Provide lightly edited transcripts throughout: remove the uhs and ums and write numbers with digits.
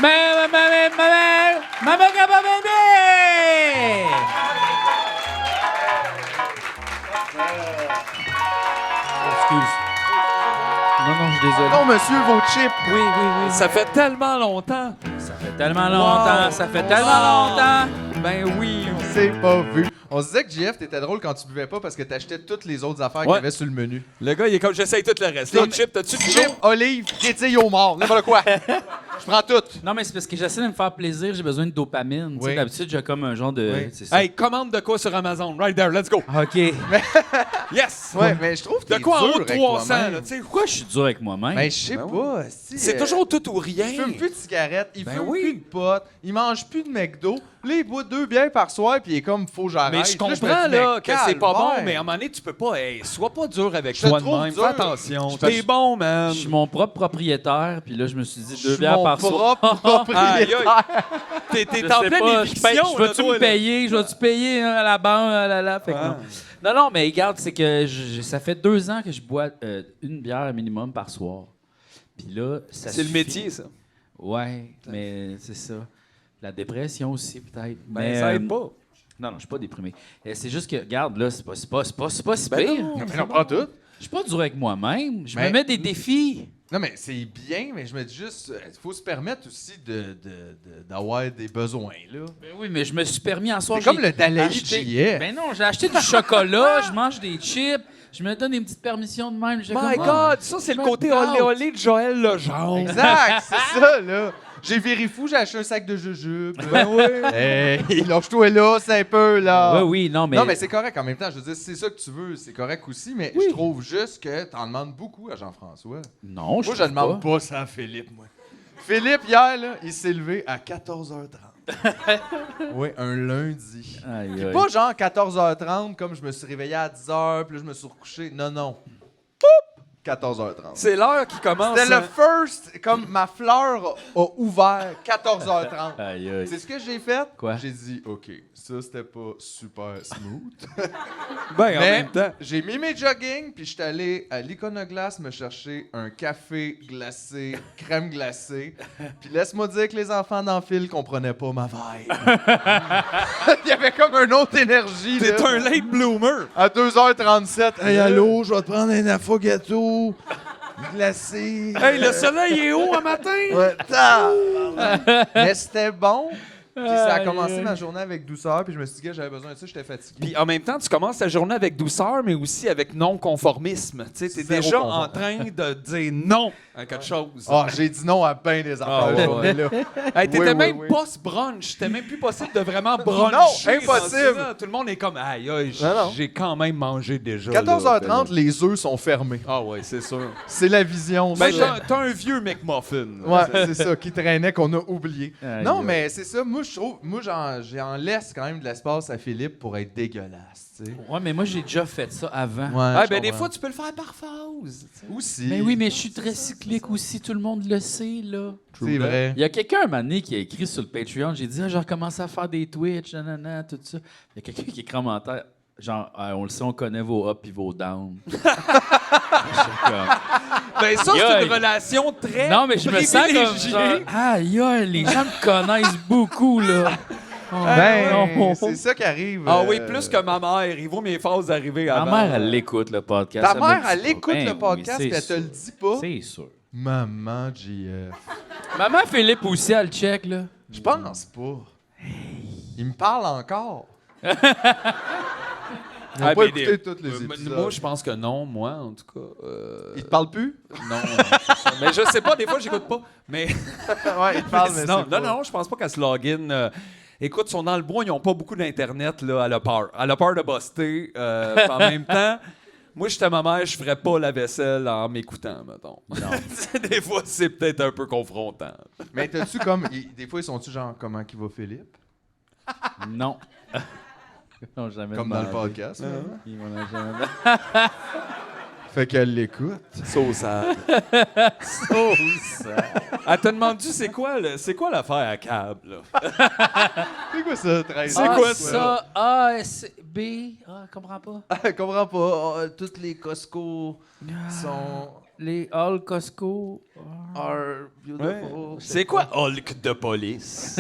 Maman Gababébé! Excuse. Non, je suis désolé. Non, monsieur, vos chips. Oui. Ça fait tellement longtemps. Ça fait tellement longtemps, ça fait tellement longtemps. Ben oui. On s'est pas vu. On se disait que JF, t'étais drôle quand tu buvais pas parce que t'achetais toutes les autres affaires qu'il y avait sur le menu. Le gars, il est comme j'essaye tout le reste. Les chips, t'as-tu du Chips, olives, kétilles au mort, n'importe quoi. Je prends tout. Non, mais c'est parce que j'essaie de me faire plaisir, j'ai besoin de dopamine. Tu sais, Oui. d'habitude, j'ai comme un genre de... Oui. C'est ça. Hey, commande de quoi sur Amazon? Right there, let's go. OK. Yes! Ouais, mais je trouve que De t'es quoi en dur haut de avec 300, toi-même. là, tu sais. Pourquoi je suis dur avec moi-même? Ben, je sais Ben pas. Si, C'est toujours tout ou rien. Il fume plus de cigarettes, il Ben fume oui. plus de potes, il mange plus de McDo. Là, il boit 2 bières par soir, puis il est comme, faut que j'arrête. Mais je Là, comprends me dis, là, mais que c'est pas bon, calvaire. mais à un moment donné, tu peux pas. Hey, sois pas dur avec Je te toi de trouve même. dur. Fais attention. Je T'es bon, man. Je suis mon propre propriétaire, puis là, je me suis dit Je 2 suis bières mon par soir. propre Aïe, propriétaire. T'es Je en sais pleine pas, éviction, je vais-tu toi, me là. payer? Je vais-tu payer à la banque? Fait que non. Non, mais regarde, c'est que ça fait 2 ans que je bois une bière minimum par soir. Puis là, ça C'est le suffit. métier, ça. Ouais, mais c'est ça. La dépression aussi, peut-être. Ben, mais ça aide pas. Non, je suis pas déprimé. C'est juste que, regarde, là, c'est pas si Ben pire. non. Mais on prend tout. Je suis pas dur avec moi-même. Je Mais- me mets des défis. Non, mais c'est bien, mais je me dis juste, il faut se permettre aussi d'avoir des besoins, là. Ben oui, mais je me suis permis en soir. C'est comme j'ai le Dalaï de acheté- JF. Ben non, j'ai acheté du chocolat, je mange des chips, je me donne une petite permission de même. J'ai My comme, God, ça, c'est le côté olé olé de Joël Legendre. Exact, c'est ça, là. J'ai viré fou, j'ai acheté un sac de jujubes. Ben oui. Hey, lâche-toi là, c'est un peu, là. Oui, non, mais. Non, mais c'est correct en même temps. Je veux dire, si c'est ça que tu veux, c'est correct aussi, mais je trouve juste que t'en demandes beaucoup à Jean-François. Non, Moi, je trouve demande pas ça à Philippe, moi. Philippe, hier, là, il s'est levé à 14h30. Oui, un lundi. Aïe, Puis aïe. pas genre 14h30 comme je me suis réveillé à 10h, puis là, je me suis recouché. Non. 14h30. C'est l'heure qui commence. C'était le first, comme ma fleur a ouvert 14h30. Aïe, aïe. C'est ce que j'ai fait? Quoi? J'ai dit, OK, ça, c'était pas super smooth. Ben, en Mais même temps. j'ai mis mes jogging, puis j'étais allé à l'Iconoglace me chercher un café glacé, crème glacée. Puis laisse-moi dire que les enfants dans le fil comprenaient pas ma vibe. Il y avait comme une autre énergie. T'es là. un late bloomer. À 2h37, hey, allô, je vais te prendre un affogato glacé. Hey, le soleil est haut un matin. Ouais, mais c'était bon. Puis ça a commencé ma journée avec douceur, puis je me suis dit que j'avais besoin de ça, j'étais fatigué. Puis en même temps, tu commences ta journée avec douceur, mais aussi avec non-conformisme. Tu sais, t'es Zéro déjà confort. en train de dire non à quelque chose. Ah, j'ai dit non à bien des affaires Ah, ouais, journée-là. Hey, t'étais Oui, même oui. post-brunch. C'était même plus possible de vraiment bruncher. Non, impossible. dans ça. Tout le monde est comme, aïe, Non. j'ai quand même mangé déjà. 14h30, là. les œufs sont fermés. Ah ouais, c'est sûr. C'est la vision. Ben, ça. t'as un vieux McMuffin. Ouais, c'est ça, qui traînait, qu'on a oublié. Aïe, Non, aïe. mais c'est ça, moi, je trouve, j'en laisse quand même de l'espace à Philippe pour être dégueulasse, tu sais. Ouais, mais moi, j'ai déjà fait ça avant. Ah, je ben des comprends. fois, tu peux le faire par phase. tu sais. Aussi. Mais oui, mais je suis très cyclique aussi, tout le monde le sait, là. C'est vrai. Il y a quelqu'un un moment donné qui a écrit sur le Patreon, j'ai dit, j'ai recommencé à faire des Twitch, nanana, tout ça. Il y a quelqu'un qui écrit en commentaire, genre, ah, on le sait, on connaît vos ups et vos downs. J'étais comme, Ben ça, c'est Aïe. une relation très non, mais je me sens comme, privilégiée. genre, aïe, aïe, les gens me connaissent beaucoup, là. Oh, Ben, non. c'est ça qui arrive. Ah oui, plus que ma mère. Il vaut mes phases arriver Ma avant. mère, elle l'écoute, le podcast. Ta elle me mère, dit elle pas. écoute Ben le oui, podcast, c'est puis elle te sûr. le dit pas. C'est sûr. Maman, JF. Maman Philippe aussi, elle check, là. Je pense pas. Il me parle encore. Ils n'ont Ah, pas mais écouté tous les épisodes. moi, je pense que non, moi, en tout cas. Il te parle plus? Non, c'est ça. Mais je sais pas, des fois, j'écoute pas. Mais Ouais, il te parle, mais non, c'est pas. non, je pense pas qu'elle se login. Écoute, ils sont dans le bois, ils ont pas beaucoup d'Internet, là, elle a peur. Elle a peur de buster. Puis en même temps, moi, j'étais ma mère, je ferais pas la vaisselle en m'écoutant, mettons. Non. Des fois, c'est peut-être un peu confrontant. Mais t'as-tu comme. Des fois, ils sont-tu genre comment qui va Philippe? Non. Non, jamais Comme dans le demandé. podcast. Ils m'en ont jamais demandé. Fait qu'elle l'écoute. Sauçade. Elle t'a demandé c'est quoi l'affaire à câble, là? C'est quoi ça, 13 C'est quoi ça? A, S, B. Ah, je comprends pas. Je comprends pas. Toutes les Costco sont les All Costco. Are beautiful. C'est quoi Hulk de police?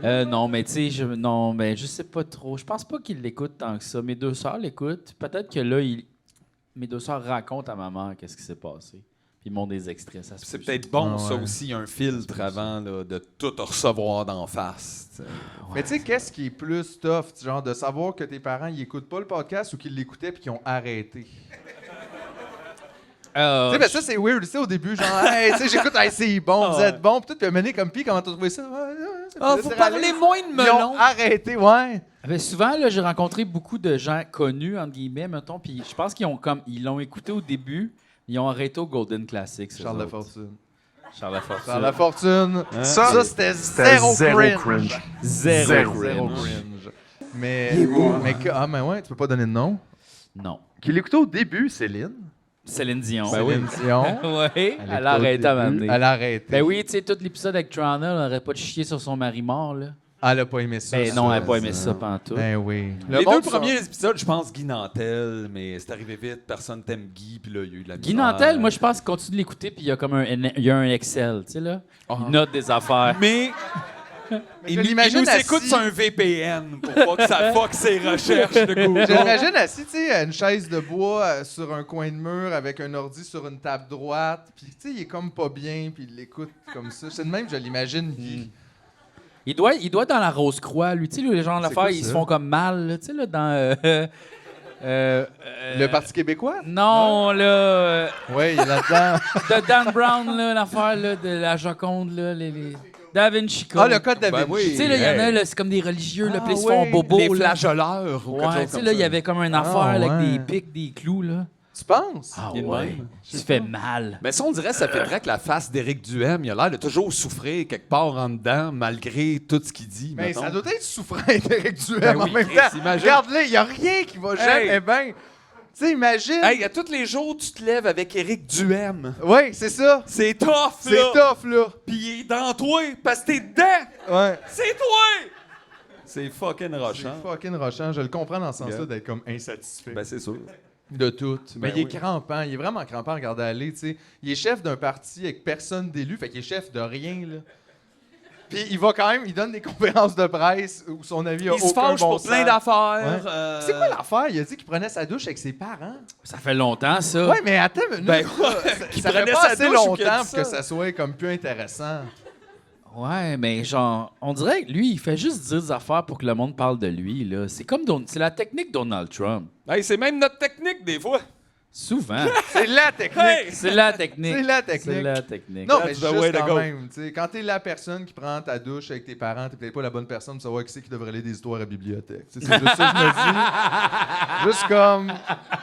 Non, mais tu sais, je sais pas trop. Je pense pas qu'ils l'écoutent tant que ça. Mes deux sœurs l'écoutent. Peut-être que là, mes deux sœurs racontent à ma mère qu'est-ce qui s'est passé. Puis ils montrent des extraits. Ça se C'est peut. peut-être bon, Ah, ça ouais. aussi, un filtre avant là, de tout recevoir d'en face. T'sais. Mais tu sais, qu'est-ce qui est plus tough, genre de savoir que tes parents ils écoutent pas le podcast ou qu'ils l'écoutaient puis qu'ils ont arrêté? Tu sais, ben ça c'est weird, tu sais, au début, genre, hey, tu sais, j'écoute, hey, c'est bon, vous êtes bon, puis tout, puis mener comme pis, comment t'as trouvé ça? Vous parlez moins de Ils melon. ont arrêté, ouais. Ben, souvent, là, j'ai rencontré beaucoup de gens connus, entre guillemets, mettons, puis je pense ils l'ont écouté au début, ils ont arrêté au Golden Classics. eux Charles autres. Lafortune. Charles Lafortune. Charles Lafortune. Hein? Ça, c'était zéro cringe. Zéro Zéro cringe. cringe. Mais ouais, tu peux pas donner de nom. Non. Qui l'écoutait au début, Céline. Céline Dion. Céline Dion. Oui, elle a arrêté à m'amener. Elle a arrêté. Ben oui, tu sais, tout l'épisode avec Trana, elle n'aurait pas de chier sur son mari mort, là. Elle a pas aimé ça. Ben non, elle n'a pas aimé ça. ça pantoute. Ben oui. Les deux premiers épisodes, je pense Guy Nantel, mais c'est arrivé vite, personne t'aime Guy, puis là, il y a eu de la Guy misère. Nantel, moi, je pense qu'il continue de l'écouter, puis il y a comme il y a un Excel, tu sais, là. Ah. Il note des affaires. Mais il nous assis- écoute sur un VPN pour pas que ça fuck ses recherches de Je Google. l'imagine assis, tu sais, à une chaise de bois sur un coin de mur avec un ordi sur une table droite. Puis, tu sais, il est comme pas bien, puis il l'écoute comme ça. C'est de même, je l'imagine, Guy. Il doit être dans la Rose-Croix, lui. Tu sais, les gens de l'affaire, quoi, ils ça? se font comme mal, là, tu sais, là, dans... Le Parti québécois? Non, là... Oui, il est là-dedans. de Dan Brown, là, l'affaire, là, de la Joconde, là, les... Da Vinci Code. Ah, le code Da Vinci. Ben oui. Tu sais, là, il y en a, Hey. là, c'est comme des religieux, là, Ah, puis ils se font ouais. bobo, Les là. flageoleurs ou quelque Ouais, chose tu sais, comme là, ça. il y avait comme une affaire Ah, là, avec ouais. des pics, des clous, là. Tu penses? Ah Il est de ouais. même. Tu fais mal. Mais ça, on dirait, ça fait vrai que la face d'Éric Duhem, il a l'air de toujours souffrir quelque part en dedans, malgré tout ce qu'il dit. Mais mettons. ça doit être souffrant d'Éric Duhem Ben en oui, même Chris, temps. imagine. Regarde-le, il n'y a rien qui va jamais Hey. bien. Tu sais, imagine. Hey, à tous les jours, tu te lèves avec Éric Duhem. Oui, c'est ça. C'est tough, C'est là. tough, là. Puis il est dans toi, parce que t'es dedans. Ouais. C'est toi. C'est fucking C'est rochant. fucking rochant. Je le comprends dans ce sens-là Yeah. d'être comme insatisfait. Ben, c'est sûr. De tout. Mais Ben il est oui. crampant. Il est vraiment crampant à regarder aller, tu sais. Il est chef d'un parti avec personne d'élu, fait qu'il est chef de rien, là. Puis il va quand même, il donne des conférences de presse où son avis a Il se aucun fâche bon pour sens. plein d'affaires. Ouais. C'est quoi l'affaire? Il a dit qu'il prenait sa douche avec ses parents. Ça fait longtemps, ça. Ouais, mais attends une minute. Ben, là. qu'il ça fait prenait pas sa assez douche ou qu'il a longtemps dit pour que ça? ça soit comme plus intéressant. Ouais, mais genre, on dirait que lui, il fait juste dire des affaires pour que le monde parle de lui, là. C'est comme c'est la technique Donald Trump. Hey, c'est même notre technique, des fois. Souvent. C'est la technique. Hey! C'est la technique. C'est la technique. C'est la technique. Non, That's mais the juste way to quand go. même. Tu sais, quand t'es la personne qui prend ta douche avec tes parents, t'es peut-être pas la bonne personne pour savoir qui c'est qui devrait lire des histoires à la bibliothèque. Tu sais, c'est juste ça que je me dis. Juste comme...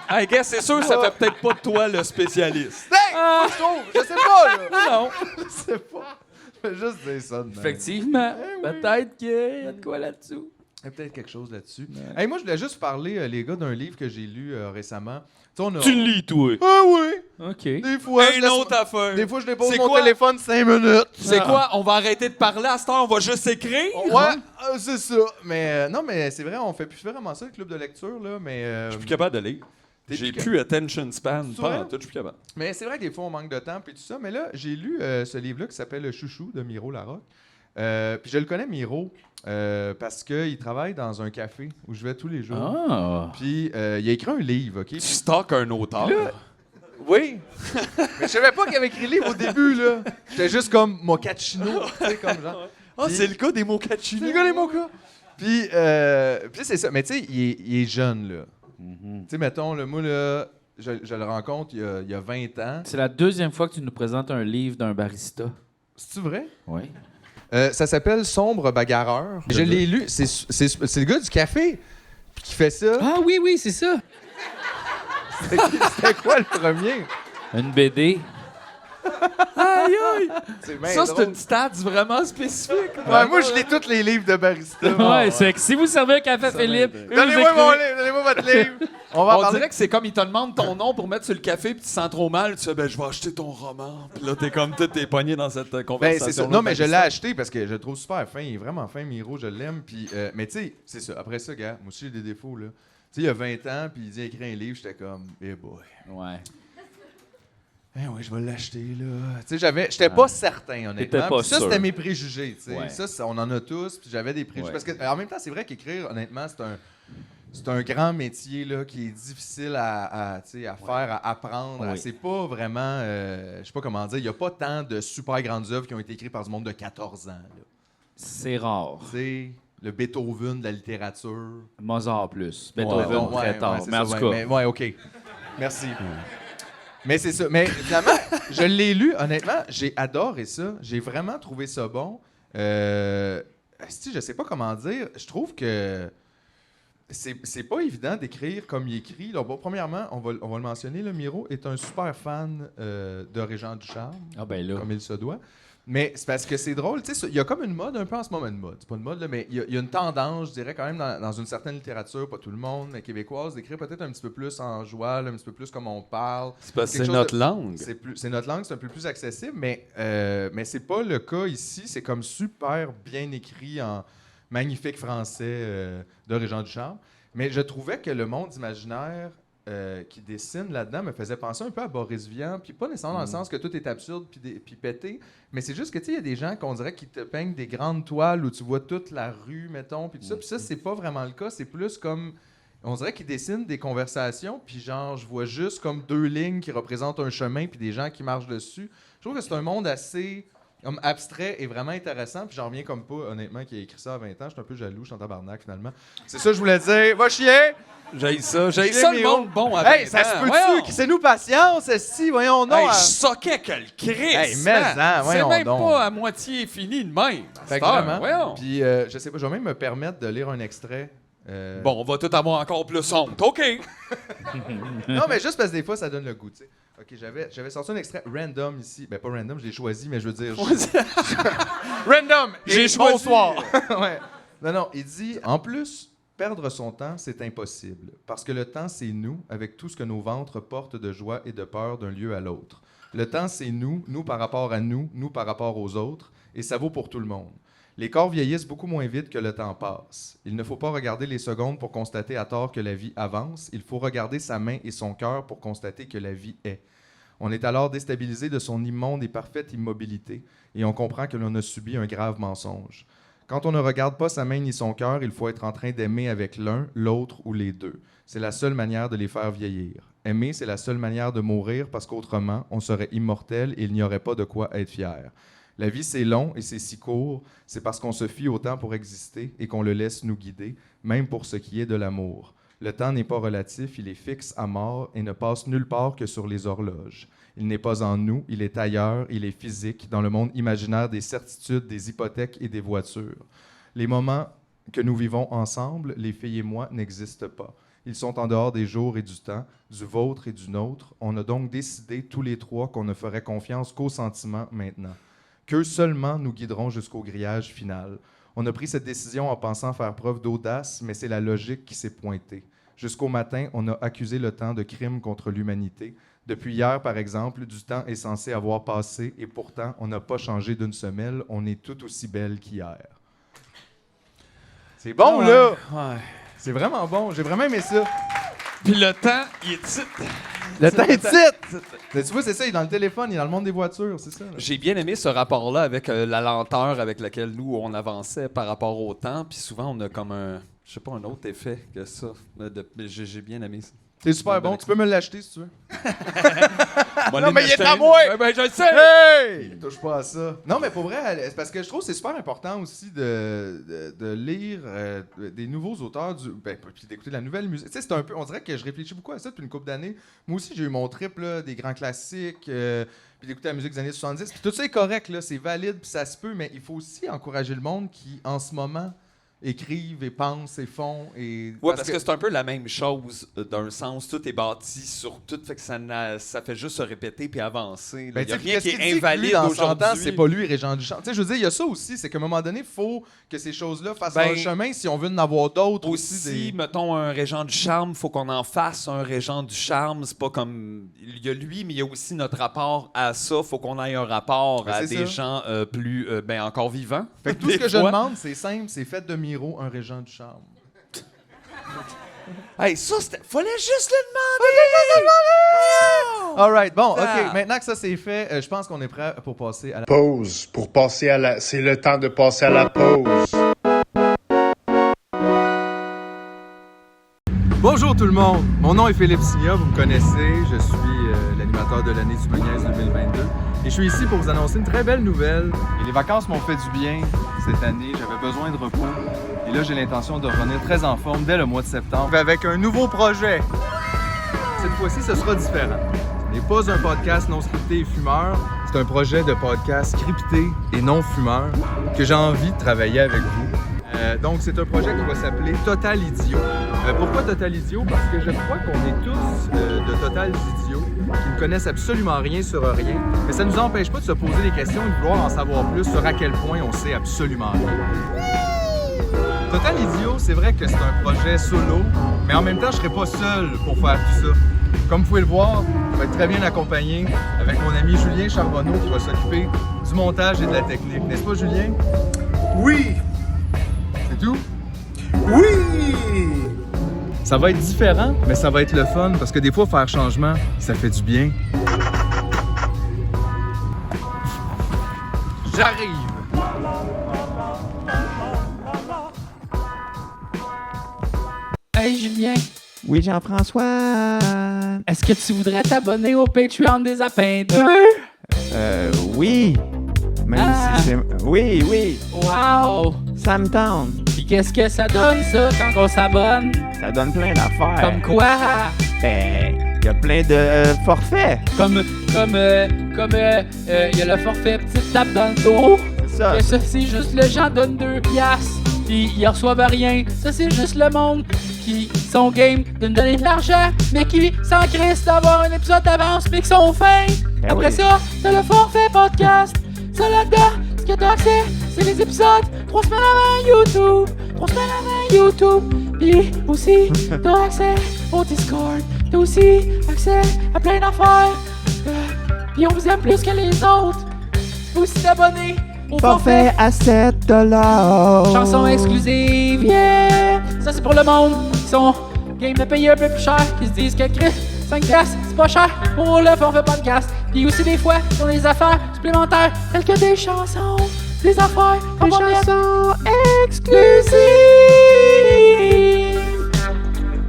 Hey, gars, c'est sûr, ça fait peut-être pas de toi le spécialiste. Hey! Moi, je trouve! Je sais pas, là! Non. Je sais pas. Je vais juste dire ça de même. Effectivement. oui. Peut-être qu'il y a de quoi là-dessous. Il y a peut-être quelque chose là-dessus. Hey, moi, je voulais juste parler, les gars, d'un livre que j'ai lu récemment. Tu sais, on a... lis, toi. Ah oui! OK. Des fois, je Une laisse- autre affaire. Des fois, je dépose C'est mon quoi? téléphone 5 minutes. C'est quoi? On va arrêter de parler à cette heure, on va juste écrire? Ouais, c'est ça. Mais non, mais c'est vrai, on fait plus vraiment ça, le club de lecture, là. Mais, Je suis plus capable de lire. T'es J'ai plus plus attention span. C'est Pas vrai? en tout, je suis plus capable. mais c'est vrai que des fois, on manque de temps, puis tout ça. Mais là, j'ai lu ce livre-là qui s'appelle Chouchou de Miro Larocque. Puis je le connais, Miro, parce qu'il travaille dans un café où je vais tous les jours. Ah. Puis il a écrit un livre, OK? Tu stockes un auteur. Là, oui. Mais je savais pas qu'il avait écrit le livre au début, là. J'étais juste comme Mochaccino, tu sais, comme genre. Ah, Puis- c'est le cas des mochaccino. C'est le gars les mochas. Puis c'est ça. Mais tu sais, il est jeune, là. Tu sais, mettons, le moi, là, je le rencontre il y a 20 ans. C'est la deuxième fois que tu nous présentes un livre d'un barista. C'est-tu vrai? Oui. Ça s'appelle Sombre bagarreur. Je l'ai lu. C'est le gars du café qui fait ça. Ah oui, oui, c'est ça. C'était quoi le premier? Une BD. Aïe, aïe. C'est bien Ça, c'est drôle. une stat vraiment spécifique. Ouais, moi, je lis tous les livres de barista. Ouais, c'est que si vous servez un café Philippe, Donnez-moi mon livre, donnez-moi votre livre. On va en On parler. dirait que c'est comme ils te demandent ton nom pour mettre sur le café puis tu te sens trop mal. Tu sais, ben, je vais acheter ton roman. Puis là, t'es comme tout, t'es pogné dans cette Ben, conversation. c'est ça. Non, mais je l'ai acheté parce que je le trouve super fin. Il est vraiment fin, Miro, je l'aime. Puis, mais tu sais, c'est ça. Après ça, gars, moi aussi, j'ai des défauts, là. Tu sais, il y a 20 ans, puis il dit écrire un livre, j'étais comme, eh boy. Ouais. Ouais. Ouais. Tu sais, mettons, le moi, là, je te jure comme, moi, là, je l'ai toutes les livres de barista. Ouais, mais tu sais, c'est ça. Après ça, gars, moi aussi, j'ai des défauts, là. Tu sais, il y a 20 ans, puis il dit écrire un livre, j'étais comme, eh boy. Ben oui, je vais l'acheter, là. Tu sais, j'étais pas certain, T'étais honnêtement. pas Puis ça, sûr. c'était mes préjugés, tu sais. Ouais. Ça, on en a tous, puis j'avais des préjugés. Ouais. Parce que, en même temps, c'est vrai qu'écrire, honnêtement, c'est un grand métier, là, qui est difficile tu sais, à faire, à apprendre. Oui. C'est pas vraiment, je sais pas comment dire, il y a pas tant de super grandes œuvres qui ont été écrites par du monde de 14 ans, là. C'est rare. Tu sais, le Beethoven de la littérature. Mozart plus. Beethoven Donc, très tard. c'est mais en ça, tout cas, mais, ouais, OK. Merci. Mais c'est ça. Mais finalement, je l'ai lu, honnêtement, j'ai adoré ça. J'ai vraiment trouvé ça bon. Si je sais pas comment dire, je trouve que c'est pas évident d'écrire comme il écrit. Là, bon, premièrement, on va le mentionner, le Miro est un super fan de Régent Ducharme, ah ben là. comme il se doit. Mais c'est parce que c'est drôle, tu sais, il y a comme une mode un peu en ce moment, une mode, c'est pas une mode, là, mais il y a une tendance, je dirais quand même dans une certaine littérature, pas tout le monde, mais québécoise, d'écrire peut-être un petit peu plus en joie, là, un petit peu plus comme on parle. C'est parce que Quelque c'est chose notre de- langue. C'est notre langue, c'est un peu plus accessible, mais c'est pas le cas ici. C'est comme super bien écrit en magnifique français de Régent Ducharme. Mais je trouvais que le monde imaginaire qui dessine là-dedans me faisait penser un peu à Boris Vian, puis pas nécessairement dans le sens que tout est absurde puis pété, mais c'est juste que, tu sais, il y a des gens qu'on dirait qui te peignent des grandes toiles où tu vois toute la rue, mettons, puis tout ça. Puis ça, c'est pas vraiment le cas. C'est plus comme... On dirait qu'ils dessinent des conversations, puis genre, je vois juste comme 2 lignes qui représentent un chemin, puis des gens qui marchent dessus. Je trouve que c'est un monde assez comme abstrait et vraiment intéressant, puis j'en reviens comme pas, honnêtement, qui a écrit ça à 20 ans. Je suis un peu jaloux, je suis en tabarnak, finalement. C'est ça que je voulais dire. Va chier! J'ai ça Chier, le Miro. monde bon à Hey, 20 ça se ans. peut-tu? Voyons. C'est nous patience, si, voyons, non. Hey, hein. je soquais que le Christ. Hey, mais man. en, c'est voyons même donc. pas à moitié fini de même. Fait que C'est vraiment. voyons. Puis, je sais pas, je vais même me permettre de lire un extrait. Bon, on va tout avoir encore plus honte. OK. Non, mais juste parce que des fois, ça donne le goût, tu sais. OK, j'avais sorti un extrait random ici. Ben, pas random, je l'ai choisi, mais je veux dire... Random! J'ai Et choisi. Bonsoir! Ouais. Non, il dit... En plus, perdre son temps, c'est impossible. Parce que le temps, c'est nous, avec tout ce que nos ventres portent de joie et de peur d'un lieu à l'autre. Le temps, c'est nous par rapport à nous par rapport aux autres, et ça vaut pour tout le monde. Les corps vieillissent beaucoup moins vite que le temps passe. Il ne faut pas regarder les secondes pour constater à tort que la vie avance. Il faut regarder sa main et son cœur pour constater que la vie est. On est alors déstabilisé de son immonde et parfaite immobilité, et on comprend que l'on a subi un grave mensonge. Quand on ne regarde pas sa main ni son cœur, il faut être en train d'aimer avec l'un, l'autre ou les deux. C'est la seule manière de les faire vieillir. Aimer, c'est la seule manière de mourir parce qu'autrement, on serait immortel et il n'y aurait pas de quoi être fier. La vie, c'est long et c'est si court, c'est parce qu'on se fie au temps pour exister et qu'on le laisse nous guider, même pour ce qui est de l'amour. Le temps n'est pas relatif, il est fixe à mort et ne passe nulle part que sur les horloges. Il n'est pas en nous, il est ailleurs, il est physique, dans le monde imaginaire des certitudes, des hypothèques et des voitures. Les moments que nous vivons ensemble, les filles et moi, n'existent pas. Ils sont en dehors des jours et du temps, du vôtre et du nôtre. On a donc décidé tous les trois qu'on ne ferait confiance qu'aux sentiments maintenant. Qu'eux seulement nous guideront jusqu'au grillage final. On a pris cette décision en pensant faire preuve d'audace, mais c'est la logique qui s'est pointée. Jusqu'au matin, on a accusé le temps de crime contre l'humanité. Depuis hier, par exemple, du temps est censé avoir passé et pourtant, on n'a pas changé d'une semelle. On est tout aussi belle qu'hier. C'est bon, là! Ouais. C'est vraiment bon. J'ai vraiment aimé ça. Puis le temps, il est titre. Le temps est titre! Mais tu vois, c'est ça, il est dans le téléphone, il est dans le monde des voitures, c'est ça. Là. J'ai bien aimé ce rapport-là avec la lenteur avec laquelle nous, on avançait par rapport au temps. Puis souvent, on a comme un, je sais pas, un autre effet que ça. J'ai bien aimé ça. C'est super bon, tu peux me l'acheter si tu veux. Non, mais il est à moi! Ben, je le sais! Hey! Touche pas à ça. Non, mais pour vrai, c'est parce que je trouve que c'est super important aussi de lire des nouveaux auteurs, puis d'écouter de la nouvelle musique. Tu sais, c'est un peu, on dirait que je réfléchis beaucoup à ça depuis une couple d'années. Moi aussi, j'ai eu mon trip là, des grands classiques, puis d'écouter la musique des années 70. Puis tout ça est correct, là, c'est valide, puis ça se peut, mais il faut aussi encourager le monde qui, en ce moment, écrivent et pensent et font. Et Ouais, parce que c'est un peu la même chose d'un sens. Tout est bâti sur tout, fait que ça fait juste se répéter puis avancer. Il Ben, n'y a tu sais, rien qu'est-ce qui qu'il est dit que lui, invalide dans 100 ans, aujourd'hui. c'est pas lui, Régent Duchamp. Tu sais, je veux dire, il y a ça aussi, c'est qu'à un moment donné, il faut que ces choses-là fassent Ben, leur chemin si on veut en avoir d'autres aussi. Aussi, mettons, un Régent du Charme, faut qu'on en fasse un Régent du Charme. C'est pas comme... Il y a lui, mais il y a aussi notre rapport à ça. Faut qu'on ait un rapport Ben, à c'est des ça. gens plus, encore vivants. Fait que tout ce Des que je fois. demande, c'est simple, c'est faites de Miro un Régent du Charme. Hey, ça, c'était... Fallait juste le demander! All right. Bon, OK. Maintenant que ça c'est fait, je pense qu'on est prêt pour passer à la Pause. Pour passer à la... C'est le temps de passer à la pause. Bonjour tout le monde, mon nom est Philippe Signa, vous me connaissez, je suis l'animateur de l'année du Meuniez 2022 et je suis ici pour vous annoncer une très belle nouvelle. Et les vacances m'ont fait du bien cette année, j'avais besoin de repos et là j'ai l'intention de revenir très en forme dès le mois de septembre avec un nouveau projet. Cette fois-ci ce sera différent. Ce n'est pas un podcast non scripté et fumeur, c'est un projet de podcast scripté et non fumeur que j'ai envie de travailler avec vous. Donc, c'est un projet qui va s'appeler Total Idiot. Pourquoi Total Idiot? Parce que je crois qu'on est tous de Total Idiots qui ne connaissent absolument rien sur rien. Mais ça ne nous empêche pas de se poser des questions et de vouloir en savoir plus sur à quel point on sait absolument rien. Total Idiot, c'est vrai que c'est un projet solo, mais en même temps, je ne serai pas seul pour faire tout ça. Comme vous pouvez le voir, je vais être très bien accompagné avec mon ami Julien Charbonneau qui va s'occuper du montage et de la technique. N'est-ce pas, Julien? Oui! C'est tout? Oui! Ça va être différent, mais ça va être le fun parce que des fois, faire changement, ça fait du bien. J'arrive! Hey Julien, Oui, Jean-François. est-ce que tu voudrais t'abonner au Patreon des Apins 2? Oui. Même si c'est... Oui, oui. Wow! Ça me tente. Puis qu'est-ce que ça donne, ça, quand on s'abonne? Ça donne plein d'affaires. Comme quoi? Ben, il y a plein de forfaits. Comme, il y a le forfait petite tape dans le dos. C'est ça. Que ça, c'est juste le gens donnent 2 piastres. Puis ils reçoivent rien. Ça, c'est juste le monde qui sont game de me donner de l'argent, mais qui s'en crissent d'avoir un épisode d'avance, mais qui sont fins. Ben Après oui. ça, t'as le forfait podcast. Ça, là-dedans, ce que t'as accès, c'est les épisodes 3 semaines avant YouTube. 3 semaines avant YouTube. Puis aussi, t'as accès au Discord. T'as aussi accès à plein d'affaires. Puis on vous aime plus que les autres. Tu peux aussi t'abonner au Forfait à 7 $. Chanson exclusive, yeah! Ça, c'est pour le monde qui sont game de payer un peu plus cher, qui se disent que Chris, 5$, c'est pas cher pour le forfait podcast. Puis aussi, des fois, ils ont des affaires supplémentaires, telles que des chansons, des affaires, Des chansons exclusives.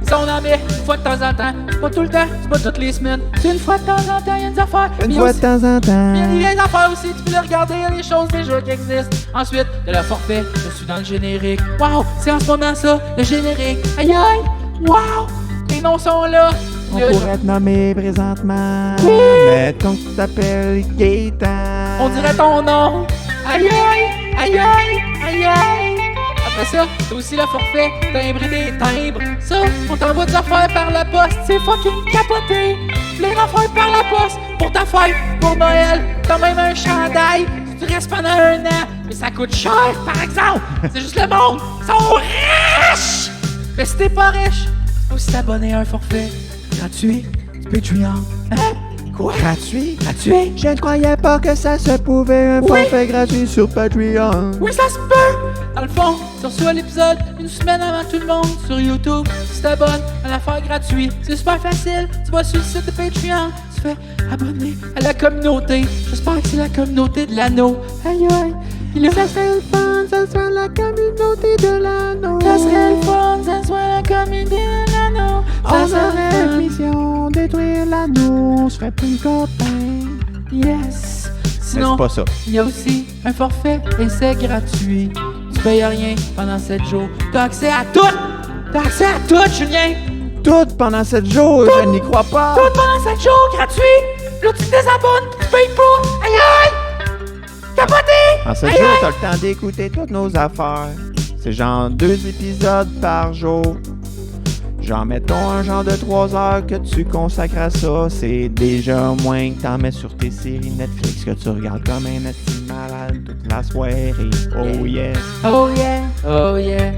Ça, on en met une fois de temps en temps. C'est pas tout le temps, c'est pas toutes les semaines. C'est une fois de temps en temps, il y a des affaires. Une Mais fois aussi- de temps en temps. il y a des affaires aussi, tu peux les regarder, il y a des choses déjà qui existent. Ensuite, de la forfait, je suis dans le générique. Wow, c'est en ce moment ça, le générique. Aïe aïe, wow, les noms sont là. On Le- pourrait te nommer présentement. Oui. Mettons que tu t'appelles Gaëtan. On dirait ton nom. Aïe aïe, aïe aïe, aïe aïe. Après ça, t'as aussi le forfait, timbre des timbres. Ça, on t'envoie des affaires par la poste, c'est fucking capoté. Plein d'affaires par la poste, pour ta fête, pour Noël. T'as même un chandail, si tu restes pendant 1 an. Mais ça coûte cher, par exemple. C'est juste le monde, ils sont riches. Mais si t'es pas riche, tu peux aussi t'abonner à un forfait gratuit du Patreon. Hein? Quoi? Gratuit? Gratuit? Je ne croyais pas que ça se pouvait, un Oui. forfait gratuit sur Patreon. Oui, ça se peut! Dans le fond, tu reçois l'épisode une semaine avant tout le monde sur YouTube. Tu t'abonnes à l'affaire gratuite. C'est super facile. Tu vas sur le site de Patreon. Tu fais abonner à la communauté. J'espère que c'est la communauté de l'anneau. Aïe aïe! Puis là, ça serait le fun, ça serait la communauté de l'anneau. Ça serait le fun, ça serait la communauté de l'anneau. Ça On serait aurait le fun. mission détruire l'anneau, on serait plus copains. Yes! Mais Sinon, c'est pas ça. il y a aussi un forfait essai gratuit. Tu payes rien pendant 7 jours. T'as accès à tout! T'as accès à tout, Julien! Tout pendant 7 jours, je n'y crois pas. Tout pendant 7 jours, gratuit! Là, tu te désabonnes, tu payes pas! Aïe aïe! Capoté! En 7 Aïe, jours, aïe! t'as le temps d'écouter toutes nos affaires. C'est genre 2 épisodes par jour. Genre, mettons un genre de 3 heures que tu consacres à ça. C'est déjà moins que t'en mets sur tes séries Netflix que tu regardes comme un petit malade toute la soirée. Oh yeah. Oh yeah! Oh yeah!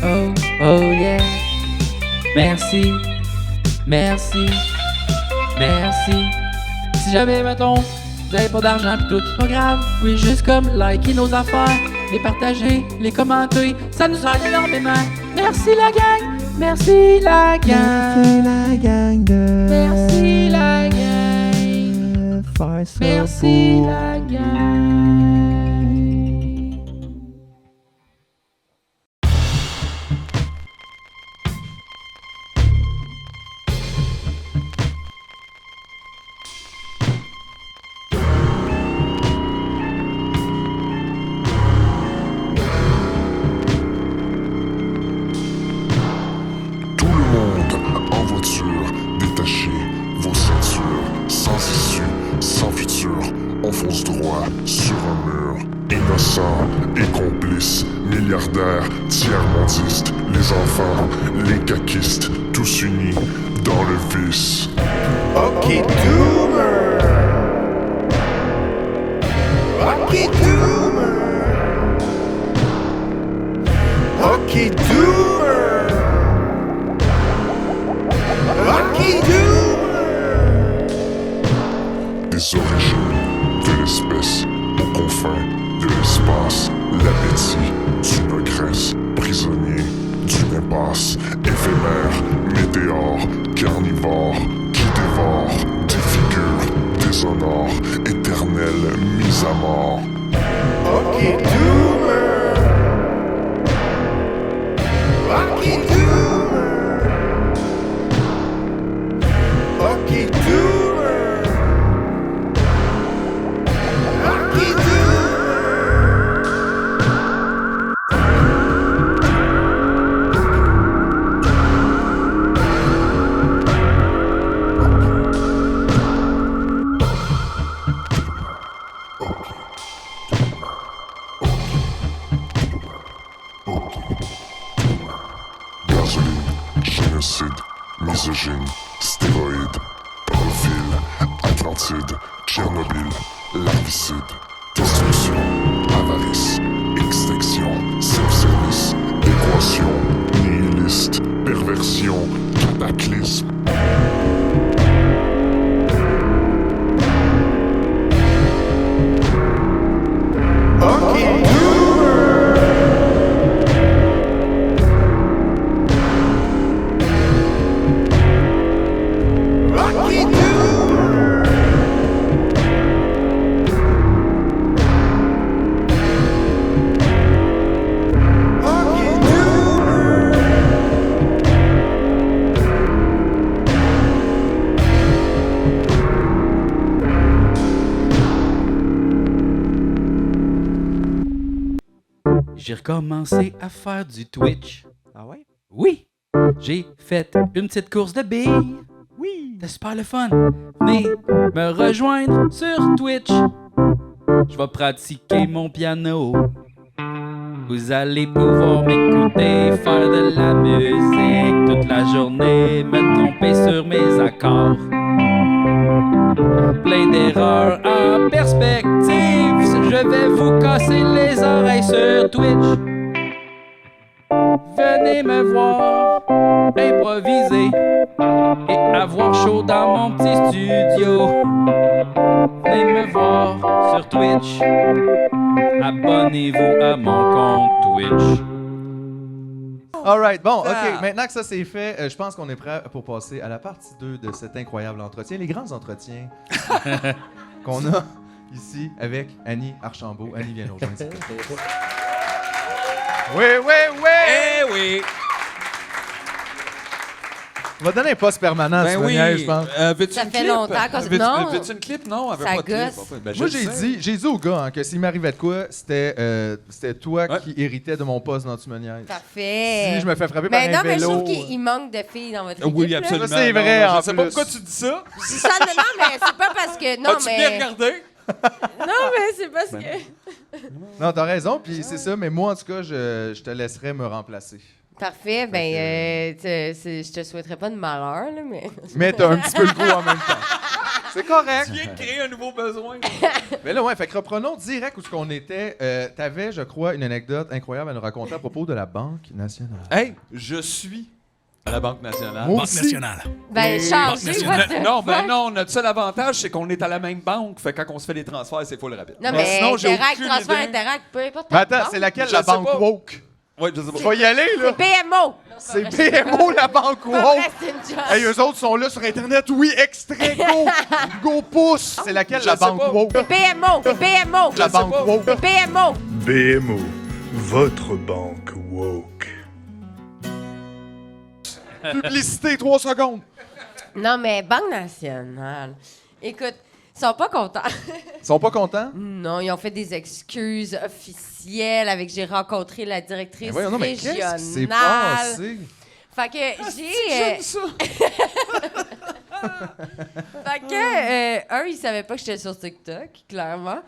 Oh, oh yeah! Merci! Merci! Merci! Si jamais, mettons, Vous avez pas d'argent pis tout, c'est pas grave. Oui, juste comme liker nos affaires, les partager, les commenter, ça nous aide énormément. Merci la gang, merci la gang, Merci la gang de... merci la gang, Faire ça merci pour- la gang. Tout le monde en voiture, détachez vos ceintures, sans issue, sans futur, on fonce droit sur un mur. Innocents et complices, milliardaires, tiers-mondistes, les enfants, les caquistes, tous unis dans le vice. Ok, Doomer. Ok, Doomer. Ok, Doomer. Ok, Doomer. Des origines de l'espèce aux confins de l'espace, l'appétit d'une graisse, prisonnier d'une impasse, éphémère, météore, carnivore, qui dévore, défigure, déshonore, éternelle mise à mort. Ok, Doomer. Ok, Doomer. Ok, Doomer. Ok, Doomer. Gasoline, génocide, misogyne, stéroïdes, pédophile, Atlantide, Tchernobyl, larvicide, destruction, avarice, extinction, self-service, équation, nihiliste, perversion, cataclysme. Ok, Doomer. Ok, Doomer. Ok, Doomer. J'ai recommencé à faire du Twitch. Ah ouais? Oui, j'ai fait une petite course de billes. Oui! C'était super le fun. Venez me rejoindre sur Twitch. Je vais pratiquer mon piano. Vous allez pouvoir m'écouter faire de la musique toute la journée, me tromper sur mes accords. Plein d'erreurs en perspective, je vais vous casser les oreilles sur Twitch. Venez me voir improviser et avoir chaud dans mon petit studio. Venez me voir sur Twitch. Abonnez-vous à mon compte Twitch. Alright, bon, OK. Maintenant que ça c'est fait, je pense qu'on est prêt pour passer à la partie 2 de cet incroyable entretien, les grands entretiens qu'on a ici avec Annie Archambault. Annie, viens nous rejoindre. s'il te plaît. Oui, oui, oui! Eh oui! On va te donner un poste permanent, Ben oui! je pense. Veux-tu Ça une fait clip? longtemps qu'on se- Veux-tu- Non. Veux-tu une clip? Non, elle veut Ça pas de clip. gosse. Ben, je Moi, le sais. j'ai dit au gars hein, que s'il m'arrivait de quoi, c'était toi Ouais. qui héritais de mon poste dans Tu me niaises. Parfait. Si je me fais frapper Mais par non, un mais je vélo... trouve qu'il manque de filles dans votre équipe. Oui, là. absolument. Ça, c'est Non, vrai, non, en Je sais pas plus. pourquoi tu dis ça. Je dis ça, non, mais c'est pas parce que. Non, As-tu bien mais. regardé? Non, mais c'est parce que. Non, t'as raison, puis c'est ça, mais moi, en tout cas, je te laisserai me remplacer. Parfait, ben, je te souhaiterais pas de malheur, là, mais. Mais t'as un petit peu le goût en même temps. C'est correct. Tu viens de créer un nouveau besoin. Mais là, ouais, fait que reprenons direct où ce qu'on était. T'avais, je crois, une anecdote incroyable à nous raconter à propos de la Banque nationale. Hey, je suis À la Banque nationale. Moi Banque aussi. nationale. Ben, changez votre... Non, ben non, notre seul avantage, c'est qu'on est à la même banque. Fait que quand on se fait des transferts, c'est full rapide. Non, mais sinon, j'ai Interact, aucune transfert idée. Interact, peu importe. Mais attends, c'est laquelle Je la sais banque pas. woke? Ouais, je sais Je pas. vais y aller, là. C'est PMO. C'est PMO, la banque Pas vrai, woke. c'est une joke. Hey, eux autres sont là sur Internet. Oui, extrait, go! Go pouce! C'est laquelle Je la sais banque pas. woke? C'est PMO. C'est PMO. La sais banque pas. woke. C'est PMO. BMO, votre banque woke. Publicité, 3 secondes. Non, mais Banque nationale. Écoute, ils sont pas contents. Ils sont pas contents? Non, ils ont fait des excuses officielles avec j'ai rencontré la directrice Mais voyons, non, mais régionale. qu'est-ce qui s'est passé? Fait que j'ai J'aime ça. fait que ils savaient pas que j'étais sur TikTok, clairement.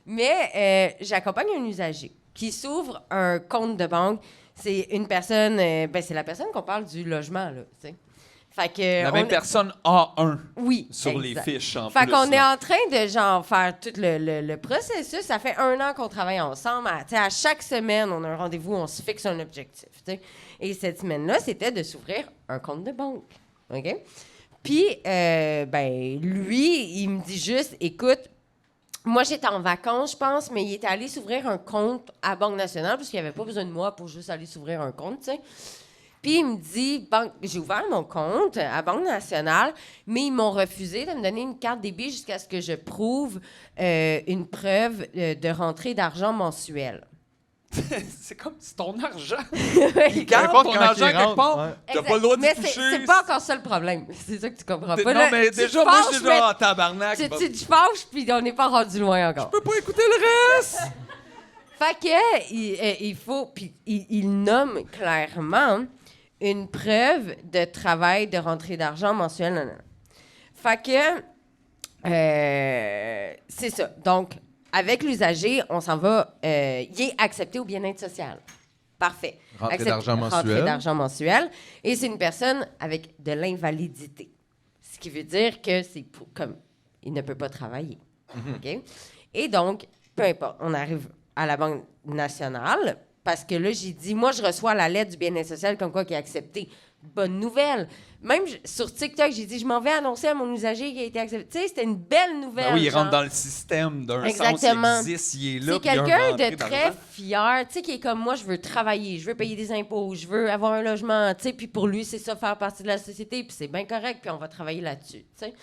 Mais j'accompagne un usager qui s'ouvre un compte de banque. C'est une personne c'est la personne qu'on parle du logement là, tu sais. Fait que La même personne A1 oui, sur les exact. fiches en Fait plus. qu'on est là. en train de genre faire tout le processus. Ça fait 1 an qu'on travaille ensemble. À chaque semaine, on a un rendez-vous, on se fixe un objectif. T'sais. Et cette semaine-là, c'était de s'ouvrir un compte de banque. OK? Puis, lui, il me dit juste, écoute, moi, j'étais en vacances, je pense, mais il était allé s'ouvrir un compte à Banque nationale parce qu'il n'y avait pas besoin de moi pour juste aller s'ouvrir un compte, tu sais. Puis il me dit, j'ai ouvert mon compte à Banque nationale, mais ils m'ont refusé de me donner une carte débit jusqu'à ce que je prouve une preuve de rentrée d'argent mensuelle. C'est comme si ton argent. Peu Garde importe ton quand argent il quelque rentre, part. ouais. T'as pas le droit de Mais toucher. c'est pas encore ça le problème. C'est ça que tu comprends pas. Non, Là, mais tu déjà, te moi, je fâches, suis déjà en tabarnak. Tu Bah, te fâches, puis on n'est pas rendu loin encore. Je peux pas écouter le reste. Fait que, il faut... Puis il nomme clairement une preuve de travail de rentrée d'argent mensuelle. Non. Fait que, c'est ça. Donc, avec l'usager, on s'en va... il est accepté au bien-être social. Parfait. Rentrée d'argent mensuelle. Rentrée d'argent mensuelle. Et c'est une personne avec de l'invalidité. Ce qui veut dire que c'est comme... Il ne peut pas travailler. OK? Et donc, peu importe, on arrive à la Banque nationale parce que là, j'ai dit, moi, je reçois la lettre du bien-être social comme quoi qui est accepté. Bonne nouvelle. Même sur TikTok, j'ai dit, je m'en vais annoncer à mon usager qui a été accepté. Tu sais, c'était une belle nouvelle. Ben oui, il genre. rentre dans le système d'un Exactement. sens, il existe, il est là. C'est puis il y a un quelqu'un rentrée de très d'argent. fier, tu sais, qui est comme moi, je veux travailler, je veux payer des impôts, je veux avoir un logement, tu sais, puis pour lui, c'est ça, faire partie de la société, puis c'est bien correct, puis on va travailler là-dessus, tu sais.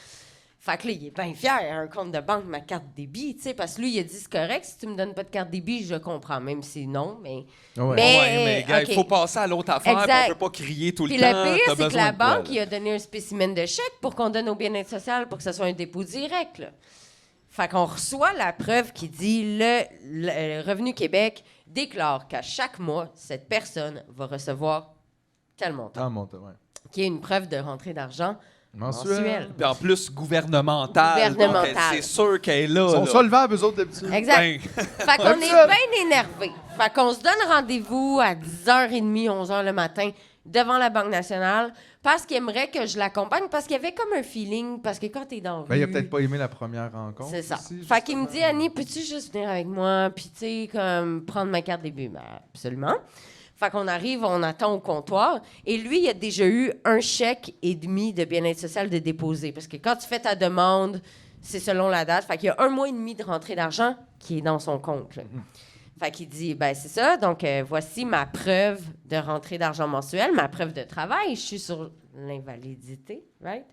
Fait que là, il est bien fier, il a un compte de banque, ma carte débit, tu sais, parce que lui, il a dit, c'est correct, si tu me donnes pas de carte débit, je comprends, même si non, mais... Ouais. Mais gars, OK. il faut passer à l'autre affaire, puis Exact. on peut pas crier tout le Puis temps. le pire, t'as c'est que besoin la de quoi, banque, là? il a donné un spécimen de chèque pour qu'on donne au bien-être social pour que ce soit un dépôt direct, là. Fait qu'on reçoit la preuve qui dit le Revenu Québec déclare qu'à chaque mois, cette personne va recevoir tel montant, Ah, monte, ouais. qui est une preuve de rentrée d'argent Mensuel. mensuelle. Puis en plus, gouvernemental. Gouvernemental. Donc, c'est sûr qu'elle est là. Ils sont là. solvables, eux autres, d'habitude. Exact. Ben, Fait qu'on est ça. bien énervés. Fait qu'on se donne rendez-vous à 10h30, 11h le matin devant la Banque nationale parce qu'il aimerait que je l'accompagne, parce qu'il y avait comme un feeling, parce que quand t'es dans la Ben, il a rue... peut-être pas aimé la première rencontre. C'est ça. aussi, Fait qu'il me dit, justement. Annie, peux-tu juste venir avec moi, puis tu sais, comme prendre ma carte début? Ben, absolument. Fait qu'on arrive, on attend au comptoir, et lui, il a déjà eu 1,5 chèque de bien-être social de déposer, parce que quand tu fais ta demande, c'est selon la date. Fait qu'il y a 1 mois et demi de rentrée d'argent qui est dans son compte. Là. Fait qu'il dit, ben c'est ça, donc voici ma preuve de rentrée d'argent mensuelle, ma preuve de travail, je suis sur l'invalidité, right?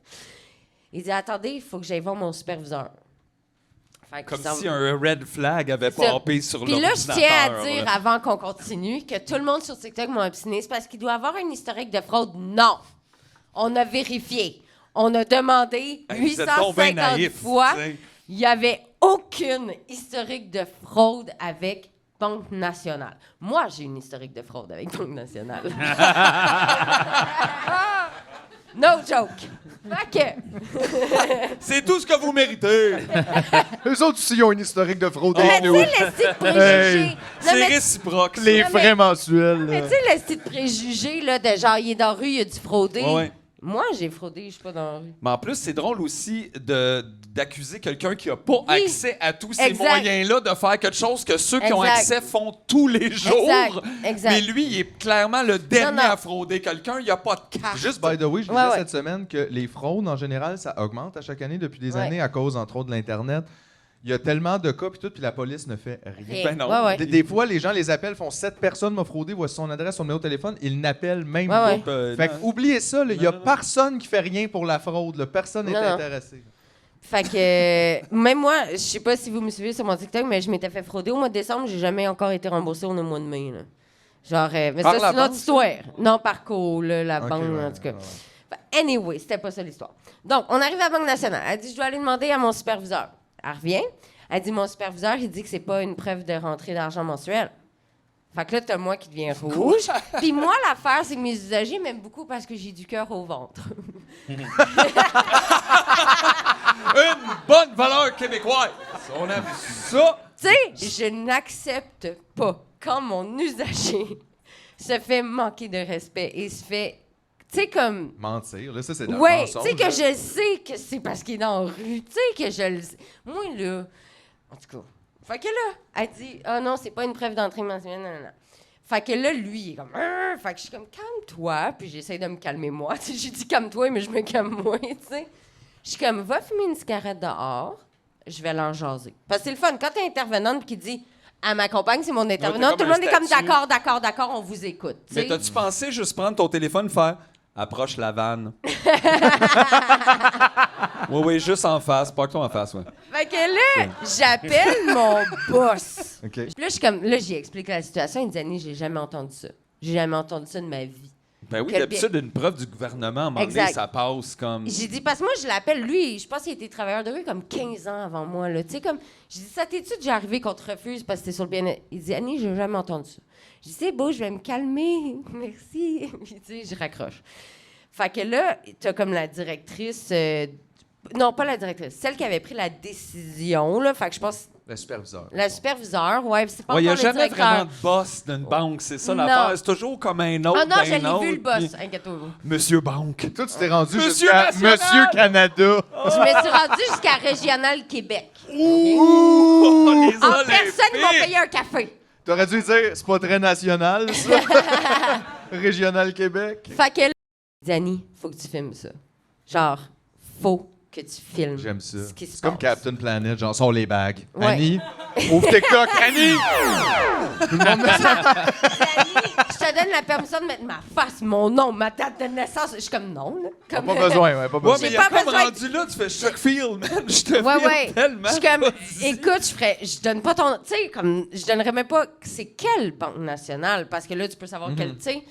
Il dit, attendez, il faut que j'aille voir mon superviseur. Fait qu'il comme s'en- si un red flag avait C'est ça. popé sur Puis là, je l'ordinateur. tiens à dire, là. avant qu'on continue, que tout le monde sur TikTok m'a obstiné. C'est parce qu'il doit avoir un historique de fraude. Non! On a vérifié. On a demandé Hey, vous êtes donc bien 850 naïf, fois. tu sais. Il n'y avait aucune historique de fraude avec Banque nationale. Moi, j'ai une historique de fraude avec Banque nationale. No joke. Fait que... C'est tout ce que vous méritez. Eux autres aussi, ils ont une historique de fraude. Mais avec tu nous. sais, le style préjugé... Non, C'est mais- réciproque. ça. Les Non, mais- frais mensuels. Mais tu sais, le style préjugé, là, de genre, il est dans la rue, il a dû frauder. Ouais, ouais. Moi, j'ai fraudé, je suis pas dans la rue. Mais en plus, c'est drôle aussi d'accuser quelqu'un qui n'a pas Oui. accès à tous ces Exact. moyens-là de faire quelque chose que ceux qui ont Exact. accès font tous les jours. Exact. Mais lui, il est clairement le dernier non. à frauder quelqu'un. Il n'y a pas de carte. Juste, by the way, je Ouais, disais ouais. cette semaine que les fraudes, en général, ça augmente à chaque année depuis des Ouais. années à cause, entre autres, de l'Internet. Il y a tellement de cas, puis tout, puis la police ne fait rien. Ben non. Ouais, ouais. Des fois, les gens les appellent, font 7 personnes m'ont fraudé, voici son adresse, son numéro de téléphone, ils n'appellent même pas. Ouais. Fait que, oubliez ça, il y a Non, non. personne qui fait rien pour la fraude, là. Personne n'est Non, non. intéressé. Fait que même moi, je sais pas si vous me suivez sur mon TikTok, mais je m'étais fait frauder au mois de décembre. J'ai jamais encore été remboursé au mois de mai. Là. Genre, mais Par ça, la c'est une autre banque, histoire. Non, par co, là, la Ok, banque, ouais, en tout cas. ouais. Fait, anyway, c'était pas ça l'histoire. Donc, on arrive à la Banque nationale. Elle dit, je dois aller demander à mon superviseur. Elle revient. Elle dit, mon superviseur, il dit que c'est pas une preuve de rentrée d'argent mensuelle. Fait que là, t'as moi qui deviens rouge. Puis moi, l'affaire, c'est que mes usagers m'aiment beaucoup parce que j'ai du cœur au ventre. Une bonne valeur québécoise. On aime ça. Tu sais, je n'accepte pas quand mon usager se fait manquer de respect et se fait. Tu sais, comme. Mentir, là, ça, c'est de la Ouais, tu mensonge, sais que là. je sais que c'est parce qu'il est dans la rue. Tu sais que je le sais. Moi, là. En tout cas. Fait que là, elle dit, ah non, c'est pas une preuve d'entrée mensuelle, non. Fait que là, lui, il est comme. Fait que je suis comme, calme-toi. Puis j'essaie de me calmer moi. Tu sais, j'ai dit, calme-toi, mais je me calme moi, tu sais. Je suis comme, va fumer une cigarette dehors. Je vais l'en jaser. Parce que c'est le fun. Quand t'es intervenante qui dit, à ma compagne, c'est mon intervenante, comme tout le monde un est comme, statut. d'accord, on vous écoute. tu Mais sais. t'as-tu pensé juste prendre ton téléphone et faire approche la vanne? Oui, juste en face. Parque-toi en face, ouais. Fait que là, j'appelle mon boss. OK. Puis là, je suis comme, là, j'y explique la situation. Il dit, Annie, j'ai jamais entendu ça. J'ai jamais entendu ça de ma vie. Ben oui, Quel d'habitude, une preuve du gouvernement, à un moment donné, Exact. ça passe comme... J'ai dit, parce que moi, je l'appelle, lui, je pense qu'il était travailleur de rue comme 15 ans avant moi, là. Tu sais, comme, j'ai dit, ça t'es-tu déjà arrivé qu'on te refuse parce que t'es sur le bien. Il dit, Annie, j'ai jamais entendu ça. J'ai dit, c'est beau, je vais me calmer. Merci. Puis, tu sais, je raccroche. Fait que là, t'as comme la directrice. Non, pas la directrice. Celle qui avait pris la décision, là. Fait que je pense. Le superviseur. La superviseure, ouais. C'est pas Il n'y a encore le jamais directeur. vraiment de boss d'une banque, c'est ça Non. l'affaire. C'est toujours comme un autre. Ah non, d'un je l'ai autre, vu, le boss. puis- Inquiète-toi. Monsieur Banque. Toi, tu t'es rendu Monsieur jusqu'à National! Monsieur Canada. Je me suis rendue jusqu'à Régional Québec. Oh, les En personne, ils m'ont Olympiques! payé un café. T'aurais dû dire, c'est pas très national, ça. Régional Québec. Fait que là, Dani, faut que tu filmes ça. Genre, faut que tu filmes. J'aime ça. Ce qui se C'est comme passe. Captain Planet, genre, sors les bagues. Ouais. Annie, ouvre TikTok. Annie! Dani, je te donne la permission de mettre ma face, mon nom, ma date de naissance. Je suis comme non, là. Comme... Pas besoin, ouais, pas Ouais, besoin. mais il y J'ai a pas comme besoin rendu là, tu fais chaque feel, man. Je te Ouais, feel ouais. tellement. Je suis comme, pas dit. écoute, je donne pas ton. Tu sais, comme, je donnerais même pas. C'est quelle banque nationale? Parce que là, tu peux savoir quelle. Tu sais.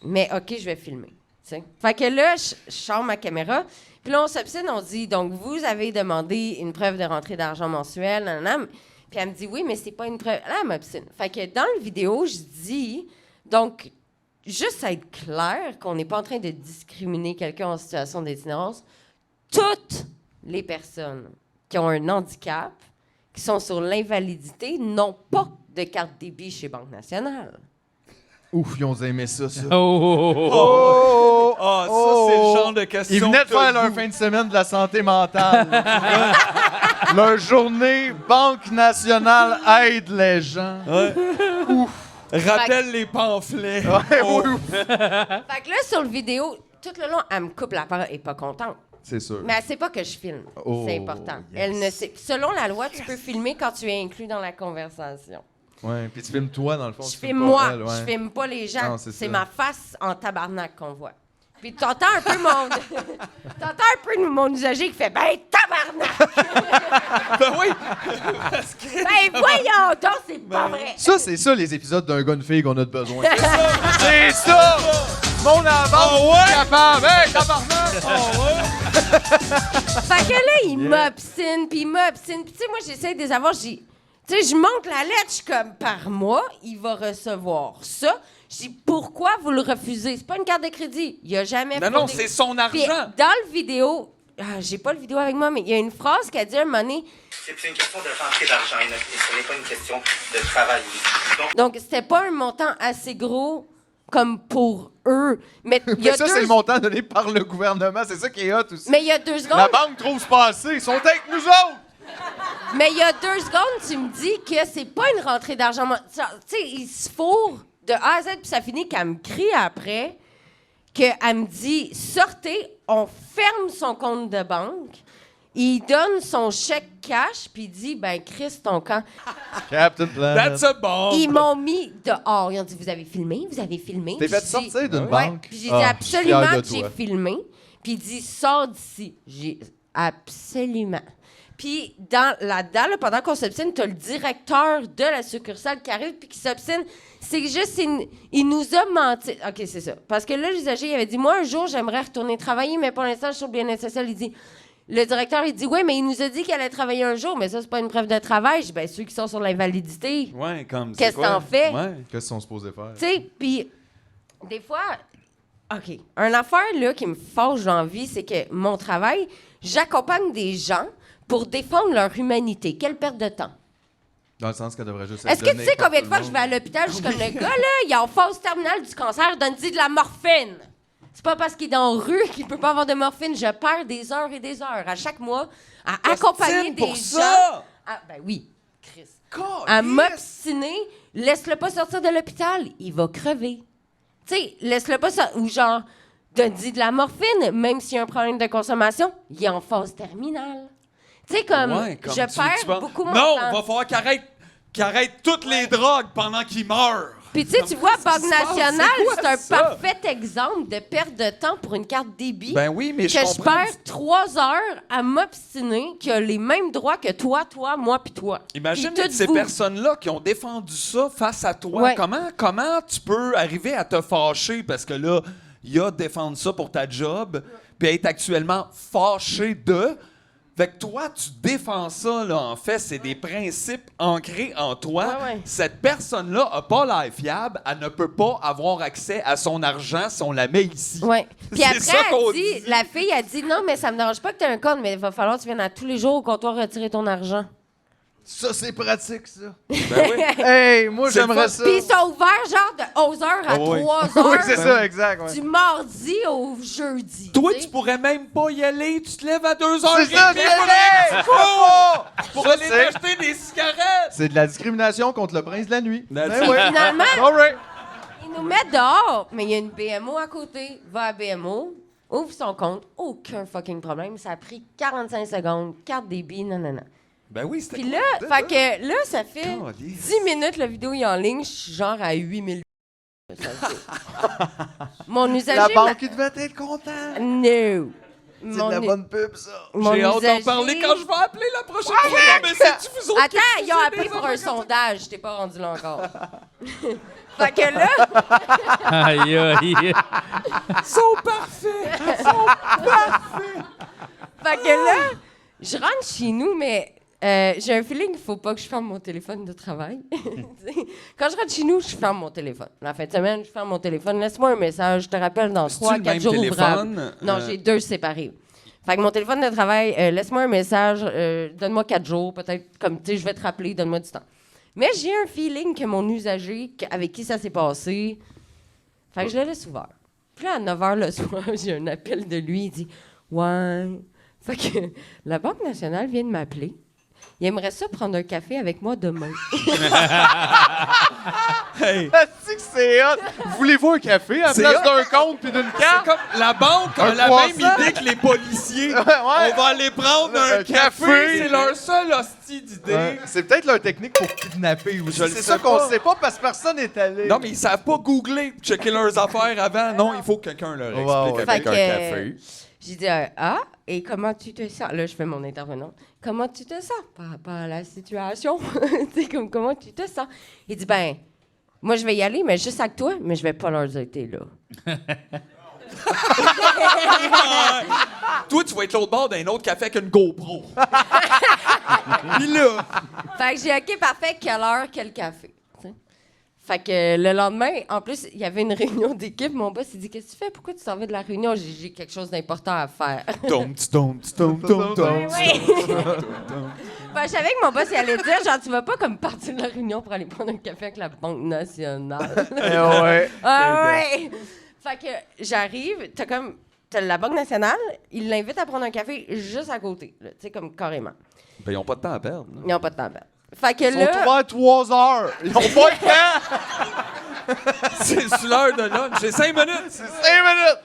Mais OK, je vais filmer. Tu sais. Fait que là, je sors ma caméra. Puis là, on s'obstine, on dit, donc, vous avez demandé une preuve de rentrée d'argent mensuelle, nanana. Puis elle me dit, oui, mais c'est pas une preuve. Là, elle m'obstine. Fait que dans la vidéo, je dis, donc, juste à être clair qu'on n'est pas en train de discriminer quelqu'un en situation d'itinérance, toutes les personnes qui ont un handicap, qui sont sur l'invalidité, n'ont pas de carte débit chez Banque nationale. Ouf, ils ont aimé ça, ça. Oh, ça, c'est le genre de question. Ils venaient de que faire t'as leur fin de semaine de la santé mentale. Leur journée, Banque nationale aide les gens. Rappelle les pamphlets. Ouais, oui, oui. Fait que là, sur le vidéo, tout le long, elle me coupe la parole. Elle est pas contente. C'est sûr. Mais elle sait pas que je filme. Oh, C'est important. yes. Elle ne sait. Selon la loi, tu peux filmer quand tu es inclus dans la conversation. Ouais, puis tu filmes toi, dans le fond. Je tu filme pas moi, elle, ouais. je filme pas les gens. Non, c'est C'est ça. ma face en tabarnak qu'on voit. Puis t'entends un peu mon... t'entends un peu mon usager qui fait « Ben, tabarnak! Ben oui. » Ben voyons donc, c'est pas vrai! Ça, c'est ça, les épisodes d'un gars, une fille qu'on a de besoin. C'est ça! Mon avance, Oh ouais! capable! Hey, tabarnak! Fait que là, il m'obstine, puis il m'obstine. Puis tu sais, moi, j'essaie de les avoir. Tu sais, je monte la lettre, je suis comme, par mois, il va recevoir ça. Je dis, pourquoi vous le refusez? C'est pas une carte de crédit. Il a jamais Non, non, fraudé. c'est son Puis argent. dans le vidéo, j'ai pas le vidéo avec moi, mais il y a une phrase qui a dit à un moment donné, C'est une question de rentrée d'argent et ce n'est pas une question de travail. Donc, donc c'était pas un montant assez gros comme pour eux. Mais il y a Mais ça, c'est le montant donné par le gouvernement. C'est ça qui est hot aussi. Mais il y a 2 secondes... La banque trouve ce passé. Ils sont avec nous autres! Mais il y a 2 secondes, tu me dis que c'est pas une rentrée d'argent. Tu sais, il se fourre de A à Z, puis ça finit qu'elle me crie après, qu'elle me dit « Sortez, on ferme son compte de banque. » Il donne son chèque cash, puis il dit « Ben, Chris, ton camp. » Captain Planet. That's a bomb! Ils m'ont mis dehors. Ils ont dit « Vous avez filmé? Vous avez filmé? » T'es Puis fait j'ai dit- sortir d'une Ouais. banque. Puis j'ai dit Ah, absolument je suis fier que de j'ai toi. filmé. Puis il dit sors d'ici. J'ai absolument. Puis dans la dalle, pendant qu'on s'obstine, t'as le directeur de la succursale qui arrive puis qui s'obstine. C'est juste, il nous a menti. OK, c'est ça. Parce que là, l'usager, il avait dit, moi, un jour, j'aimerais retourner travailler, mais pour l'instant, je suis au bien-être social. Il dit, le directeur, il dit, oui, mais il nous a dit qu'elle allait travailler un jour, mais ça, c'est pas une preuve de travail. Je dis, ben, ceux qui sont sur l'invalidité, Ouais, comme Qu'est-ce c'est quoi? t'en fais? Ouais. Qu'est-ce qu'ils sont supposés faire? tu sais, puis des fois, OK, une affaire là, qui me fâche dans la vie, c'est que mon travail, j'accompagne des gens pour défendre leur humanité. Quelle perte de temps. Dans le sens qu'elle devrait juste être Est-ce que tu donnée sais par combien de tout fois le je monde. vais à l'hôpital, je suis comme le gars, là, il est en phase terminale du cancer, donne-lui de la morphine. C'est pas parce qu'il est dans la rue qu'il peut pas avoir de morphine. Je perds des heures et des heures à chaque mois à accompagner T'obstines des pour gens. ça? Ben oui, Chris. God, À yes! m'obstiner, laisse-le pas sortir de l'hôpital, il va crever. Tu sais, laisse-le pas sortir. Ou genre, donne-lui de la morphine, même s'il y a un problème de consommation, il est en phase terminale. Tu sais, comme, Ouais, comme je tu perds penses- beaucoup mon Non, temps. va falloir qu'il arrête toutes les drogues pendant qu'il meurt. Puis tu sais, tu vois, Qu'est-ce qui Banque se passe? Nationale, C'est quoi c'est un ça? parfait exemple de perte de temps pour une carte débit. Ben oui, mais je que je comprends. perds 3 heures à m'obstiner, qui a les mêmes droits que toi, moi, puis toi. Imagine Puis toutes ces vous. personnes-là qui ont défendu ça face à toi. Ouais. Comment tu peux arriver à te fâcher parce que là, il y a défendre ça pour ta job, puis être actuellement fâché de. Fait que toi, tu défends ça, là. En fait, c'est des principes ancrés en toi. Ouais, ouais. Cette personne-là a pas l'air fiable. Elle ne peut pas avoir accès à son argent si on la met ici. Ouais. Puis C'est après, ça qu'on elle dit, dit. la fille a dit non, mais ça me dérange pas que tu aies un compte, mais il va falloir que tu viennes à tous les jours au comptoir retirer ton argent. Ça, c'est pratique, ça. Ben oui. Hey, moi, C'est j'aimerais le ça. Puis ils sont ouverts genre de 11h à Ah oui. 3h. Oui, c'est ça, exact. ouais. Du mardi au jeudi. Toi, tu sais. tu pourrais même pas y aller. Tu te lèves à 2h30 C'est ça, pour Ça, aller c'est- t'acheter des cigarettes. C'est de la discrimination contre le prince de la nuit. That's Ben it. ouais. Finalement, All right. ils nous mettent dehors, mais il y a une BMO à côté. Va à BMO, ouvre son compte, aucun fucking problème. Ça a pris 45 secondes, carte débit, non. Ben oui, c'était Puis là, fait que là, ça fait Calisse. 10 minutes, la vidéo est en ligne, je suis genre à 8000. Ça le fait. Mon usager... La banque, il devait être content. No. C'est Mon de la u- bonne pub, ça. mon J'ai hâte d'en usager- parler quand je vais appeler la prochaine fois. Mais c'est-tu vous autres qui Attends, ils ont faites appelé des pour un affaires sondage. Je t'ai pas rendu là encore. Fait que là, Aïe, aïe. Ils sont parfaits. fait que là, je rentre chez nous, mais j'ai un feeling qu'il faut pas que je ferme mon téléphone de travail. Tu sais, quand je rentre chez nous, je ferme mon téléphone. La fin de semaine, je ferme mon téléphone. Laisse-moi un message, je te rappelle dans C'est-tu 3-4 le même jours téléphone? ouvrables. Non, j'ai 2 séparés. Fait que mon téléphone de travail, laisse-moi un message, donne-moi 4 jours, peut-être, comme, tu sais, je vais te rappeler, donne-moi du temps. Mais j'ai un feeling que mon usager, avec qui ça s'est passé, fait que je le laisse ouvert. Puis là, à 9h le soir, j'ai un appel de lui, il dit « Ouais... » Fait que la Banque nationale vient de m'appeler. Il aimerait ça prendre un café avec moi demain. Hey. C'est que c'est hot. Voulez-vous un café à la C'est place hot. d'un compte puis d'une C'est carte? comme la banque a Un la croissant. même idée que les policiers. Ouais. On va aller prendre un Un café. café. C'est leur seule hostie d'idée. Ouais. C'est peut-être leur technique pour kidnapper aussi. Je le C'est sais ça qu'on pas. sait pas parce que personne n'est allé. Non, mais ils savent pas googler, checker leurs affaires avant. Non, il faut que quelqu'un leur explique Ouais, ouais. avec Fait un que, café. J'ai dit et comment tu te sens? Là, je fais mon intervenante. Comment tu te sens par rapport à la situation? Tu sais, comment tu te sens? Il dit, ben, moi, je vais y aller, mais juste avec toi, mais je vais pas leur dire que t'es là. Toi, tu vas être l'autre bord d'un autre café avec une GoPro. Puis là, Fait que j'ai OK, parfait, quelle heure, quel café? Tu sais. Fait que le lendemain, en plus, il y avait une réunion d'équipe. Mon boss, il dit, qu'est-ce que tu fais? Pourquoi tu t'en vas de la réunion? J'ai quelque chose d'important à faire. tom, tom, tom, tom, tom. Ben, je savais que mon boss, il allait dire, genre, tu vas pas comme partir de la réunion pour aller prendre un café avec la Banque nationale. Ouais. Ah ouais! Fait que j'arrive, t'as la Banque nationale, il l'invite à prendre un café juste à côté, tu sais, comme carrément. Ben, ils ont pas de temps à perdre. là. Ils n'ont pas de temps à perdre. Fait que Ils sont là, ouverts 3 heures. Ils ont pas de temps. C'est sur l'heure de lunch. J'ai 5 minutes. C'est 5 minutes.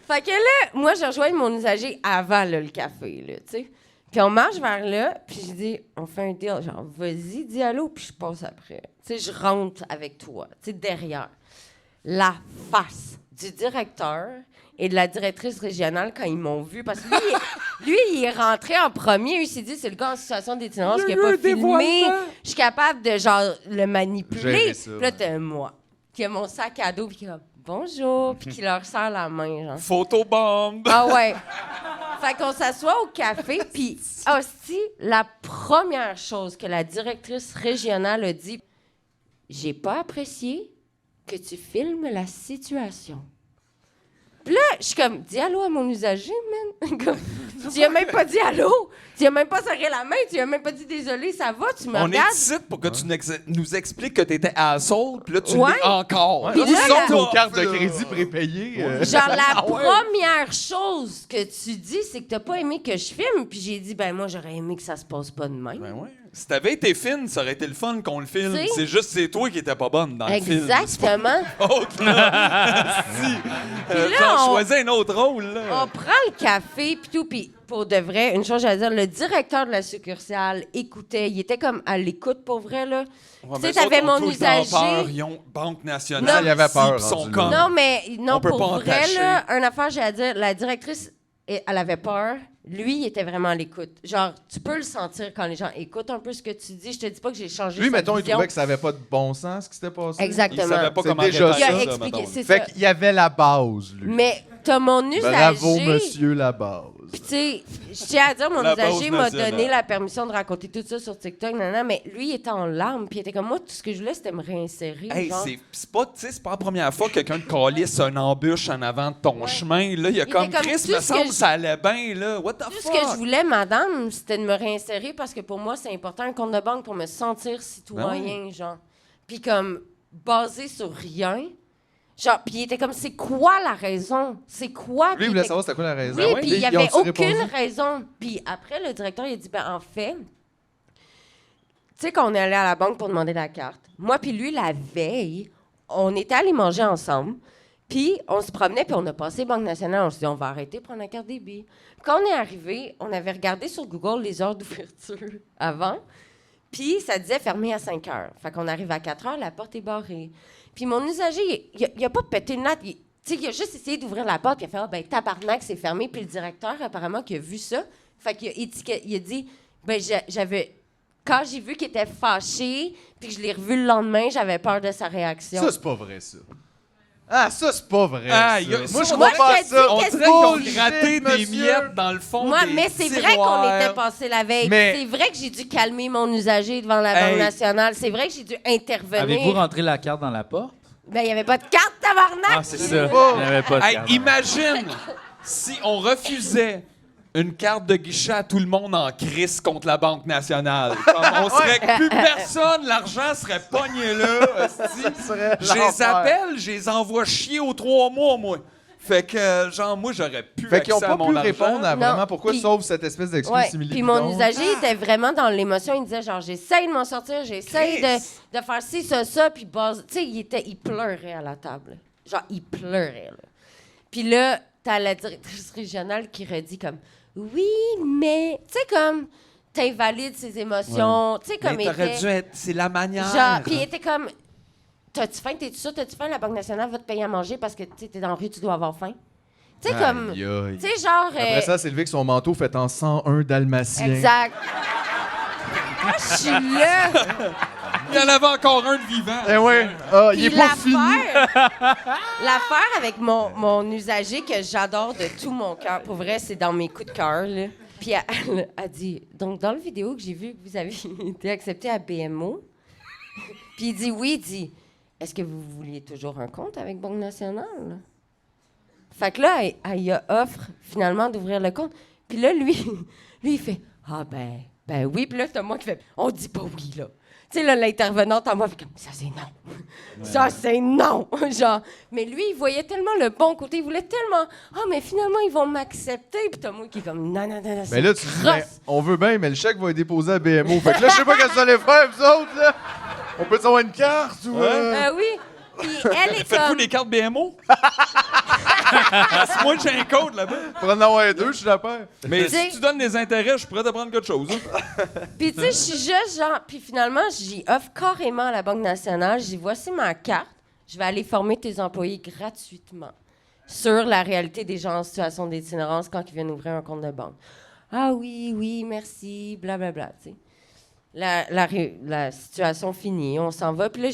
fait que là, moi, je rejoins mon usager avant là, le café, là, tu sais. Puis on marche vers là, puis je dis, on fait un deal, genre, vas-y, dis allô, puis je passe après. Tu sais, je rentre avec toi, tu sais, derrière. La face du directeur et de la directrice régionale quand ils m'ont vu, parce que lui, il est rentré en premier, il s'est dit, c'est le gars en situation d'itinérance qui n'a pas filmé, je suis capable de, genre, le manipuler. Gérer ça, Puis là, t'as moi, qui a mon sac à dos, puis qui est comme, bonjour, puis qui leur serre la main, genre. Photobombe. Ah ouais. Fait qu'on s'assoit au café, puis hostie, la première chose que la directrice régionale a dit, j'ai pas apprécié que tu filmes la situation. Puis là, je suis comme, dis allô à mon usager, man. Comme, tu as même pas dit allô. Tu as même pas serré la main. Tu as même pas dit désolé, ça va. Tu me On est regardes. ici pour que tu nous expliques que t'étais asshole, puis là, tu Ouais. l'es encore. Puis Là, là, sauf la- nos cartes de crédit prépayées. Genre, la première chose que tu dis, c'est que t'as pas aimé que je filme. Puis j'ai dit, ben moi, j'aurais aimé que ça se passe pas de même. Ben ouais. Si t'avais été fine, ça aurait été le fun qu'on le filme. T'sais? C'est juste c'est toi qui étais pas bonne dans le film. Exactement. Autre, là. Si. là, Genre, on- choisis un autre rôle, là. On prend le café, puis tout, puis pour de vrai, une chose, j'allais dire, le directeur de la succursale écoutait, il était comme à l'écoute, pour vrai, là. Ouais, Tu mais sais, t'avais eux autres ont mon tout le temps usager. peur, ils ont Banque nationale. Non, il y avait peur, Ils sont rendu là. comme... Non, mais non, On peut pour pas vrai, entacher. là, une affaire, j'ai à dire, la directrice, elle avait peur. Lui, il était vraiment à l'écoute. Genre, tu peux le sentir quand les gens écoutent un peu ce que tu dis. Je te dis pas que j'ai changé Lui, sa mettons, il vision. trouvait que ça avait pas de bon sens, ce qui s'était passé. Ils Exactement. savaient pas C'est comment déjà réparer Il a ça, expliqué, mettons. c'est Fait ça. qu'il y avait la base, lui. Mais t'as mon usager... Bravo, monsieur, la base. Puis, tu sais, je tiens à dire, mon La usager base m'a nationale. donné la permission de raconter tout ça sur TikTok, mais lui, il était en larmes, puis il était comme moi, tout ce que je voulais, c'était me réinsérer. Hey, genre. c'est pas, tu sais, c'est pas la première fois que quelqu'un te calisse une embûche en avant de ton chemin. Là, il y a Il comme était comme, Chris, tout me ce semble que que ça allait bien, là. What the Tout ce fuck? que je voulais, madame, c'était de me réinsérer parce que pour moi, c'est important, un compte de banque pour me sentir citoyen, genre. Puis comme, basé sur rien. Genre, puis il était comme, c'est quoi la raison? C'est quoi? Lui, Puis il voulait était- savoir c'était quoi la raison. Oui, puis il n'y avait Ils ont-tu aucune répondu? raison. Puis après, le directeur, il a dit, ben en fait, tu sais, quand on est allé à la banque pour demander la carte, moi puis lui, la veille, on était allés manger ensemble, puis on se promenait, puis on a passé Banque nationale, on s'est dit, on va arrêter de prendre la carte débit. Quand on est arrivé, on avait regardé sur Google les heures d'ouverture avant, puis ça disait fermé à 5 heures. Fait qu'on arrive à 4 heures, la porte est barrée. Puis mon usager, il a pas pété une latte, tu sais, il a juste essayé d'ouvrir la porte, puis il a fait, ah, ben tabarnak, c'est fermé. Puis le directeur, apparemment, qui a vu ça, fait qu'il il a dit, ben j'avais... Quand j'ai vu qu'il était fâché, puis que je l'ai revu le lendemain, j'avais peur de sa réaction. Ça, c'est pas vrai, ça. Ah, ça, c'est pas vrai. Ah, ça. y a- Moi, ça, je moi, crois pas je à te ça. dis On qu'est-ce dirait qu'ils ont Bullshit, gratté des monsieur. miettes dans le fond Moi, des mais c'est vrai qu'on tiroirs. était passé la veille. Mais- C'est vrai que j'ai dû calmer mon usager devant la Banque Hey. nationale. C'est vrai que j'ai dû intervenir. Avez-vous rentré la carte dans la porte? Ben, il n'y avait pas de carte, tabarnak! Ah, c'est ça. pas. Il n'y avait pas de Hey, carte. imagine si on refusait une carte de guichet à tout le monde en crise contre la Banque nationale. Comme on serait que plus personne, l'argent serait pogné là. hostie. serait Je les l'enfer. appelle, je les envoie chier aux 3 mois, moi. Fait que, genre, moi, j'aurais pu Fait qu'ils ont accès à pas mon pu argent. répondre à Non, vraiment pourquoi, puis- sauf cette espèce d'excuse Ouais. simili Puis mon bidon. usager était vraiment dans l'émotion. Il disait genre, j'essaye de m'en sortir, j'essaye Chris. de faire ci, ça. Puis base... Tu sais, il pleurait à la table. Genre, il pleurait, là. Puis là, t'as la directrice régionale qui redit comme, oui, mais... Tu sais, comme, t'invalides ses émotions. Tu sais, comme... Mais il t'aurais était- dû être... C'est la manière. Genre, puis il était comme, t'as-tu faim, t'es-tu sûr, t'as-tu faim, la Banque nationale va te payer à manger parce que t'es dans la rue, tu dois avoir faim. Tu sais, comme, Aïe, aïe. tu sais, genre... Après ça, c'est levé avec son manteau fait en 101 dalmatien. exact. Moi, je suis là. Il y en avait encore un de vivant. Eh ouais. Ah, il est Puis pas fini. l'affaire avec mon usager que j'adore de tout mon cœur, pour vrai, c'est dans mes coups de cœur, là. Puis elle a dit, donc dans le vidéo que j'ai vu que vous avez été accepté à BMO, puis il dit oui, il dit, est-ce que vous vouliez toujours un compte avec Banque nationale? Fait que là, elle y a offre finalement d'ouvrir le compte. Puis là, lui, il fait, ah ben, Ben oui, puis là, c'est moi qui fais, on dit pas oui, là. Tu sais, là, l'intervenante en moi fait comme, ça, c'est non. Ça, c'est non. Genre, mais lui, il voyait tellement le bon côté, il voulait tellement, mais finalement, ils vont m'accepter. Puis t'as moi qui est comme, non, Mais là, tu dis, ben, on veut bien, mais le chèque va être déposé à BMO. Fait que là, je sais pas qu'est-ce que vous allez faire, vous autres, là. On peut avoir une carte ou... Oui. Puis elle est Faites-vous comme... des cartes BMO? Moi, j'ai un code là-bas. Pour en avoir deux, je suis la paire. Mais T'sais- si tu donnes des intérêts, je suis prêt à prendre quelque chose. Hein. Puis tu sais, je suis juste genre... Puis finalement, j'y offre carrément à la Banque nationale. J'ai dit, voici ma carte. Je vais aller former tes employés gratuitement sur la réalité des gens en situation d'itinérance quand ils viennent ouvrir un compte de banque. Ah oui, merci, blablabla, tu sais. La situation finie, on s'en va. Puis là,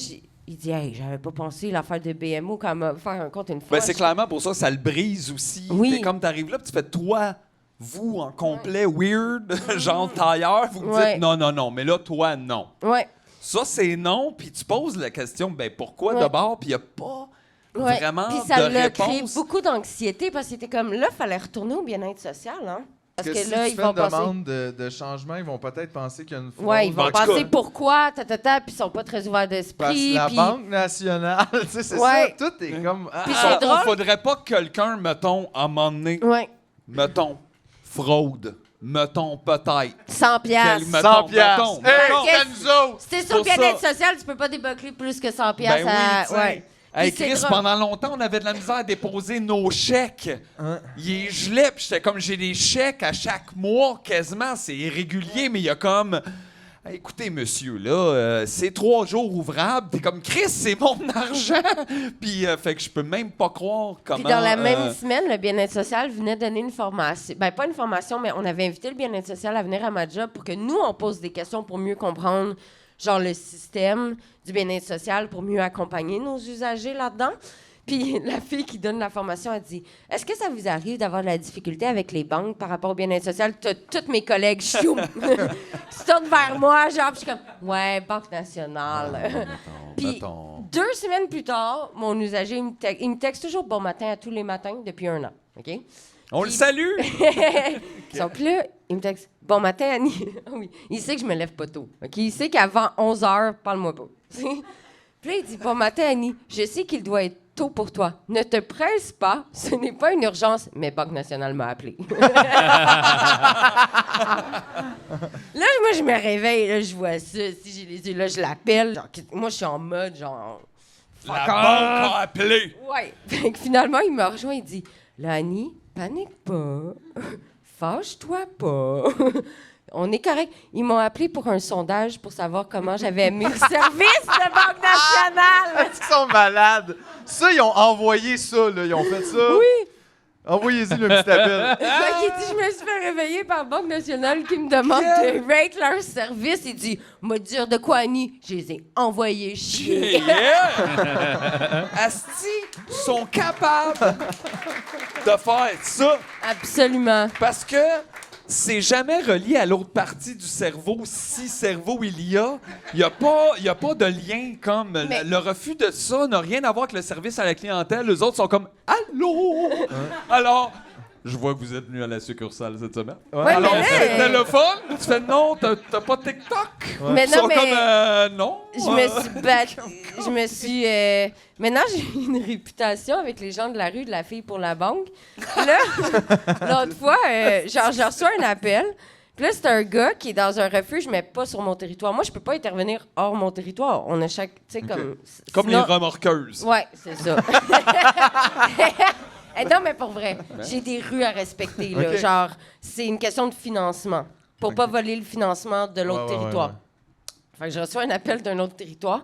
il dit, hey, j'avais pas pensé l'affaire de BMO quand même faire un compte une fois. Ben, c'est clairement pour ça que ça le brise aussi. Oui. T'es comme t'arrives là, puis tu fais toi, vous en complet weird, genre tailleur, vous me Ouais. dites non, mais là, toi, non. Ouais. Ça, c'est non, puis tu poses la question, ben pourquoi Ouais. d'abord, puis il n'y a pas Ouais. vraiment Puis ça de l'a créé réponse. beaucoup d'anxiété parce que c'était comme, là, il fallait retourner au bien-être social, hein. Parce que si là, tu ils fais vont une penser... demande de changement, ils vont peut-être penser qu'il y a une fraude. Ouais, ils vont En tout penser cas- pourquoi, puis ils sont pas très ouverts Parce que d'esprit. la puis- Banque nationale, tu sais, c'est Ouais. ça. Tout est comme... Puis c'est drôle. Faudrait pas que quelqu'un, mettons, à un moment donné, Ouais. mettons, fraude, mettons, peut-être. 100 piastres. Quel- 100 piastres. mettons. Hey, Parce que c'est nous autres! Si t'es sur le Pour bien-être ça. social, tu peux pas débâcler plus que 100 piastres. Ben oui, tu sais. Ouais. Hey, Puis c'est Chris, drôle. pendant longtemps, on avait de la misère à déposer nos chèques. Il est gelé, puis j'étais comme, j'ai des chèques à chaque mois, quasiment. C'est irrégulier, mais il y a comme... Hey, écoutez, monsieur, là, c'est 3 jours ouvrables. T'es comme, Chris, c'est mon argent! Puis, fait que je peux même pas croire comment... Puis dans la même semaine, le bien-être social venait donner une formation. Ben, pas une formation, mais on avait invité le bien-être social à venir à ma job pour que nous, on pose des questions pour mieux comprendre, genre, le système du bien-être social pour mieux accompagner nos usagers là-dedans. Puis la fille qui donne la formation a dit, est-ce que ça vous arrive d'avoir de la difficulté avec les banques par rapport au bien-être social? Toutes mes collègues, chioum, se tournent vers moi, genre, puis je suis comme, ouais, Banque nationale. Puis 2 semaines plus tard, mon usager, il me texte toujours bon matin à tous les matins depuis 1 an. OK? On le salue! Donc là, il me texte bon matin, Annie. Ah oui. Il sait que je me lève pas tôt. OK? Il sait qu'avant 11 h, parle-moi pas. Puis là, il dit bon matin, Annie. Je sais qu'il doit être tôt pour toi. Ne te presse pas. Ce n'est pas une urgence. Mais Banque nationale m'a appelé. Là, moi, je me réveille. Là, je vois ça. Si j'ai les yeux, là, je l'appelle. Genre, moi, je suis en mode genre. La banque a appelé! Ouais. Fait que finalement, il me rejoint. Il dit là, Annie, panique pas. Fâche-toi pas. On est correct. Ils m'ont appelé pour un sondage pour savoir comment j'avais aimé le service de Banque nationale. Est-ce qu'ils sont malades? Ça, ils ont envoyé ça, là. Ils ont fait ça. Oui. Envoyez-y le petit appel. Fait qu'il dit, je me suis fait réveiller par Banque nationale qui me demande de rate leur service. Il dit, m'a dire de quoi, Annie? Je les ai envoyés chier. Yeah! Asti, sont capables de faire ça Absolument. parce que c'est jamais relié à l'autre partie du cerveau. Si cerveau il y a pas de lien comme Mais- le refus de ça n'a rien à voir avec le service à la clientèle. Les autres sont comme allô. Alors, je vois que vous êtes venus à la succursale cette semaine. Ouais, Alors, mais là, c'était le fun. Tu fais non, t'as pas TikTok. Mais Ils non, sont mais- comme non. Je me suis battue. Je me suis. Maintenant, j'ai une réputation avec les gens de la rue de la fille pour la banque. Puis là, l'autre fois, genre, je reçois un appel. Puis là, c'est un gars qui est dans un refuge, mais pas sur mon territoire. Moi, je peux pas intervenir hors mon territoire. On a chaque. Tu sais, comme. Comme sinon- les remorqueuses. Ouais, c'est ça. Non, mais pour vrai, j'ai des rues à respecter. Là. Ok. Genre, c'est une question de financement. Pour pas voler le financement de l'autre Ouais, ouais, territoire. ouais. Fait que je reçois un appel d'un autre territoire.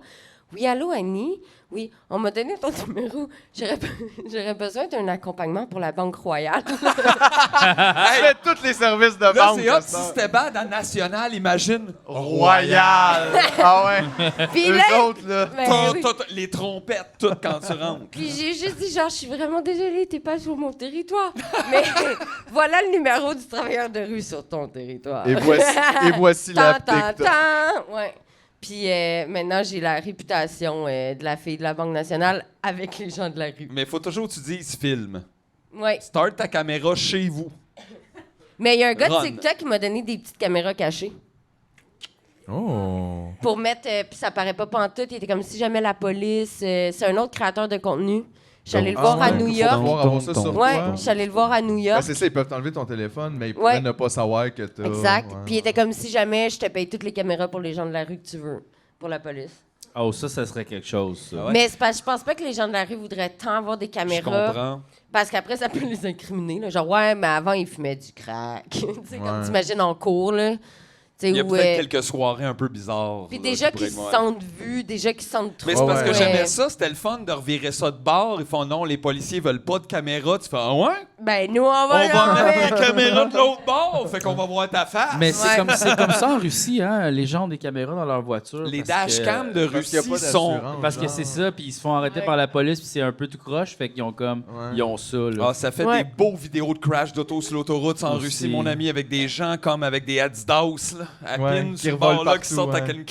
Oui, allô, Annie? Oui, on m'a donné ton numéro. J'aurais besoin d'un accompagnement pour la Banque Royale. Tu fais tous les services de Là, banque. c'est hot. à Si cette heure. c'était bad à National, imagine. Royal. Ah ouais. Puis Eux là, autres, là. ben oui. Les trompettes, toutes quand tu rentres. Puis j'ai juste dit, genre, je suis vraiment désolée, t'es pas sur mon territoire. Mais voilà le numéro du travailleur de rue sur ton territoire. Et voici la Tan, tan, TikTok. tan. Ouais. Puis maintenant, j'ai la réputation de la fille de la Banque nationale avec les gens de la rue. Mais il faut toujours que tu dises film. Ouais. Start ta caméra chez vous. Mais il y a un gars Run. de TikTok qui m'a donné des petites caméras cachées. Oh. Pour mettre... puis ça paraît pas pantoute. Il était comme si jamais la police... c'est un autre créateur de contenu. Je suis allée le voir à New Faut York. pouvoir avoir ça sur Ouais, toi. je suis allée le voir à New Ben, York. c'est ça, ils peuvent t'enlever ton téléphone, mais ils Ouais. pourraient ne pas savoir que t'as... Exact. Ouais. Puis il était comme si jamais je te paye toutes les caméras pour les gens de la rue que tu veux, pour la police. Oh, ça serait quelque chose, ça. Ouais. Mais c'est parce, je pense pas que les gens de la rue voudraient tant avoir des Je caméras. comprends. Parce qu'après, ça peut les incriminer. Là. Genre, ouais, mais avant, ils fumaient du crack. Tu sais, comme Ouais. t'imagines en cours, là. Tu sais, Il y a où, peut-être quelques soirées un peu bizarres. Puis là, déjà qui qu'ils pourraient se être- sentent vus, déjà qu'ils se sentent trop. Mais c'est parce que Ouais. j'aimais ça, c'était le fun de revirer ça de bord. Ils font non, les policiers veulent pas de caméra. Tu fais ah ouais? Ben, nous, on On va va mettre l'enlever. la caméra de l'autre bord, fait qu'on va voir ta face. Mais Ouais. c'est comme ça en Russie, hein? Les gens ont des caméras dans leur voiture. Les parce que- dashcams de Parce qu'il y a Russie pas sont. d'assurance. Parce que genre. c'est ça, puis ils se font arrêter Ouais. par la police, puis c'est un peu tout croche, fait qu'ils ont comme... Ouais. Ils ont ça, là. Ah, ça fait Ouais. des beaux vidéos de crash d'auto sur l'autoroute en Aussi. Russie, mon ami, avec des gens comme avec des Adidas, là, à Ouais, pin qui sur le revolent bord là, qui partout, sortent ouais. avec une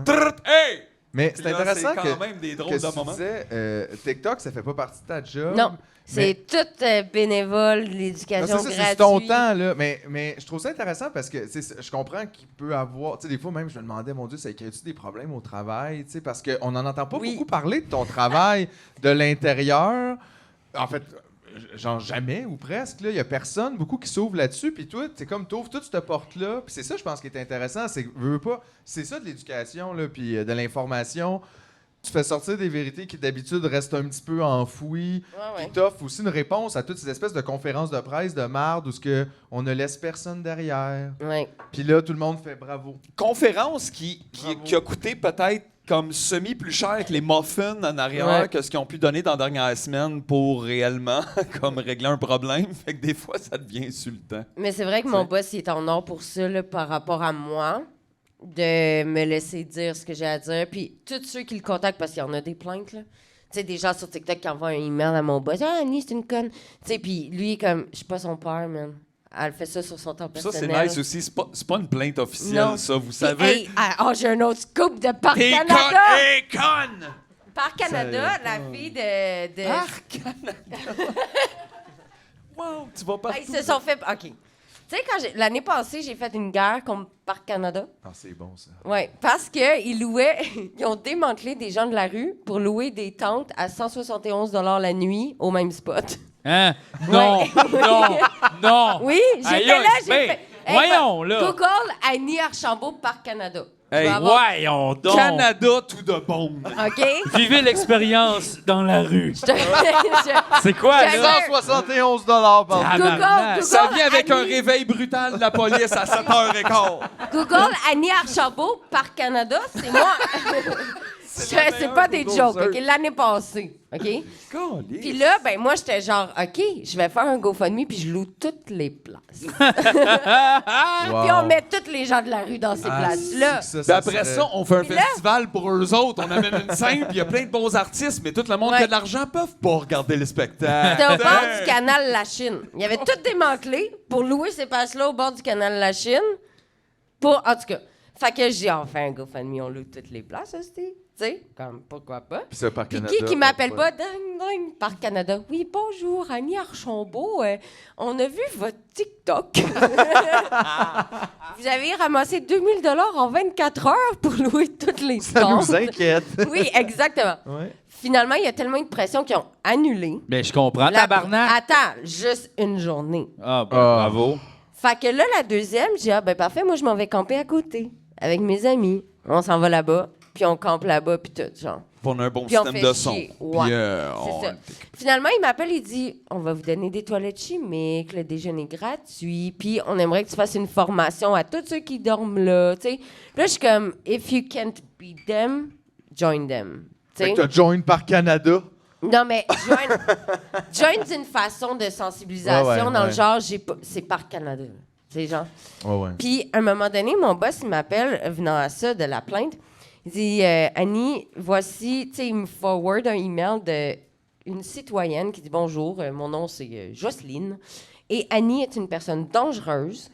Trrrt, hey! Mais Puis c'est là, intéressant c'est quand même des drôles que de tu moments. disais, TikTok, ça fait pas partie de ta job. Non, c'est tout bénévole, Non, l'éducation c'est ça, gratuite. c'est ton temps, là. Mais je trouve ça intéressant parce que je comprends qu'il peut avoir. Tu sais, des fois, même, je me demandais, mon Dieu, ça crée-tu des problèmes au travail? Tu sais, parce qu'on n'en entend pas Oui. beaucoup parler de ton travail de l'intérieur. En fait, genre jamais ou presque. Il y a personne, beaucoup qui s'ouvrent là-dessus. Puis toi, c'est comme tu ouvres toute cette porte-là. Puis c'est ça, je pense, qui est intéressant. C'est que, veux pas, c'est ça de l'éducation, là, puis de l'information. Tu fais sortir des vérités qui d'habitude restent un petit peu enfouies. Ouais, Puis ouais. t'offres aussi une réponse à toutes ces espèces de conférences de presse de marde où ce que on ne laisse personne derrière. Ouais. Puis là, tout le monde fait bravo. Conférence qui Bravo. a coûté peut-être comme semi plus cher que les muffins en arrière Ouais. que ce qu'ils ont pu donner dans la dernière semaine pour réellement comme régler un problème. Fait que des fois, ça devient insultant. Mais c'est vrai que mon boss, il est en or pour ça, là, par rapport à moi, de me laisser dire ce que j'ai à dire. Puis tous ceux qui le contactent, parce qu'il y en a des plaintes, là. Tu sais, des gens sur TikTok qui envoient un email à mon boss. Ah, Annie, c'est une conne. Tu sais, puis lui, il est comme, je suis pas son père, man. Elle fait ça sur son temps Ça, c'est personnel. nice aussi. C'est pas une plainte officielle, Non. ça, vous Puis, savez. hey, j'ai un autre scoop de Parc T'es Canada. conne! Hey, conne! Parc Canada, la fille de... Parc Canada! Wow, tu vas partout. Ils se sont fait... OK. Tu sais, l'année passée, j'ai fait une guerre contre Parc Canada. Ah, c'est bon ça. Oui, parce qu'ils louaient, ils ont démantelé des gens de la rue pour louer des tentes à 171 $ la nuit au même spot. Hein? Non! Ouais. Non! Non! Oui, j'étais Aïe, là, aïe, j'ai ben, fait. voyons, là. Google Annie Archambault, Parc Canada. Tu Hey, vas avoir- Voyons donc! Canada, tout de bon. OK? Vivez l'expérience dans la rue. Je te- je- C'est quoi, J'avais- là? 171 par Google, Ça vient avec un Annie- réveil brutal de la police à 7h15. Google Annie Archambault, Parc Canada, c'est moi. C'est pas des jokes, OK? L'année passée, OK? Puis là, ben moi, j'étais genre, OK, je vais faire un GoFundMe puis je loue toutes les places. Puis on met tous les gens de la rue dans ces places-là. Puis après ça, on fait un Puis là- festival pour eux autres. On amène une scène, puis il y a plein de bons artistes, mais tout le monde Ouais. qui a de l'argent peuvent pas regarder le spectacle. C'était au bord du canal La Chine. Il y avait tout démantelé pour louer ces places-là au bord du canal La Chine. En tout cas, fait que j'ai enfin un GoFundMe, on loue toutes les places, aussi. Tu sais, comme pourquoi pas. Puis ça, Parc Puis Canada. qui m'appelle pas, ding, ding, Parc Canada. Oui, bonjour, Annie Archambault. On a vu votre TikTok. Vous avez ramassé 2000 $ en 24 heures pour louer toutes les Ça tentes. nous inquiète. Oui, exactement. Ouais. Finalement, il y a tellement eu de pression qu'ils ont annulé. Mais je comprends, tabarnak. Attends, juste une journée. Ah, ben, Ah. bravo. Fait que là, la deuxième, j'ai dit, ah, ben parfait, moi, je m'en vais camper à côté avec mes amis. On s'en va là-bas, puis on campe là-bas, puis tout, genre. On a un bon Puis on système fait de son. chier. Puis, Ouais, on- c'est ça. Finalement, il m'appelle, il dit, on va vous donner des toilettes chimiques, le déjeuner gratuit, puis on aimerait que tu fasses une formation à tous ceux qui dorment là, tu sais. Puis là, je suis comme, if you can't beat them, join them. Tu Fait sais. que t'as join Parc Canada. Non, mais join d'une façon de sensibilisation Ouais, ouais, dans le ouais. genre, c'est Parc Canada. C'est genre. Ouais, ouais. Puis, à un moment donné, mon boss, il m'appelle, venant à ça, de la plainte. Il dit, Annie, voici, tu sais, il me forward un email d'une citoyenne qui dit, bonjour, mon nom c'est Jocelyne. Et Annie est une personne dangereuse.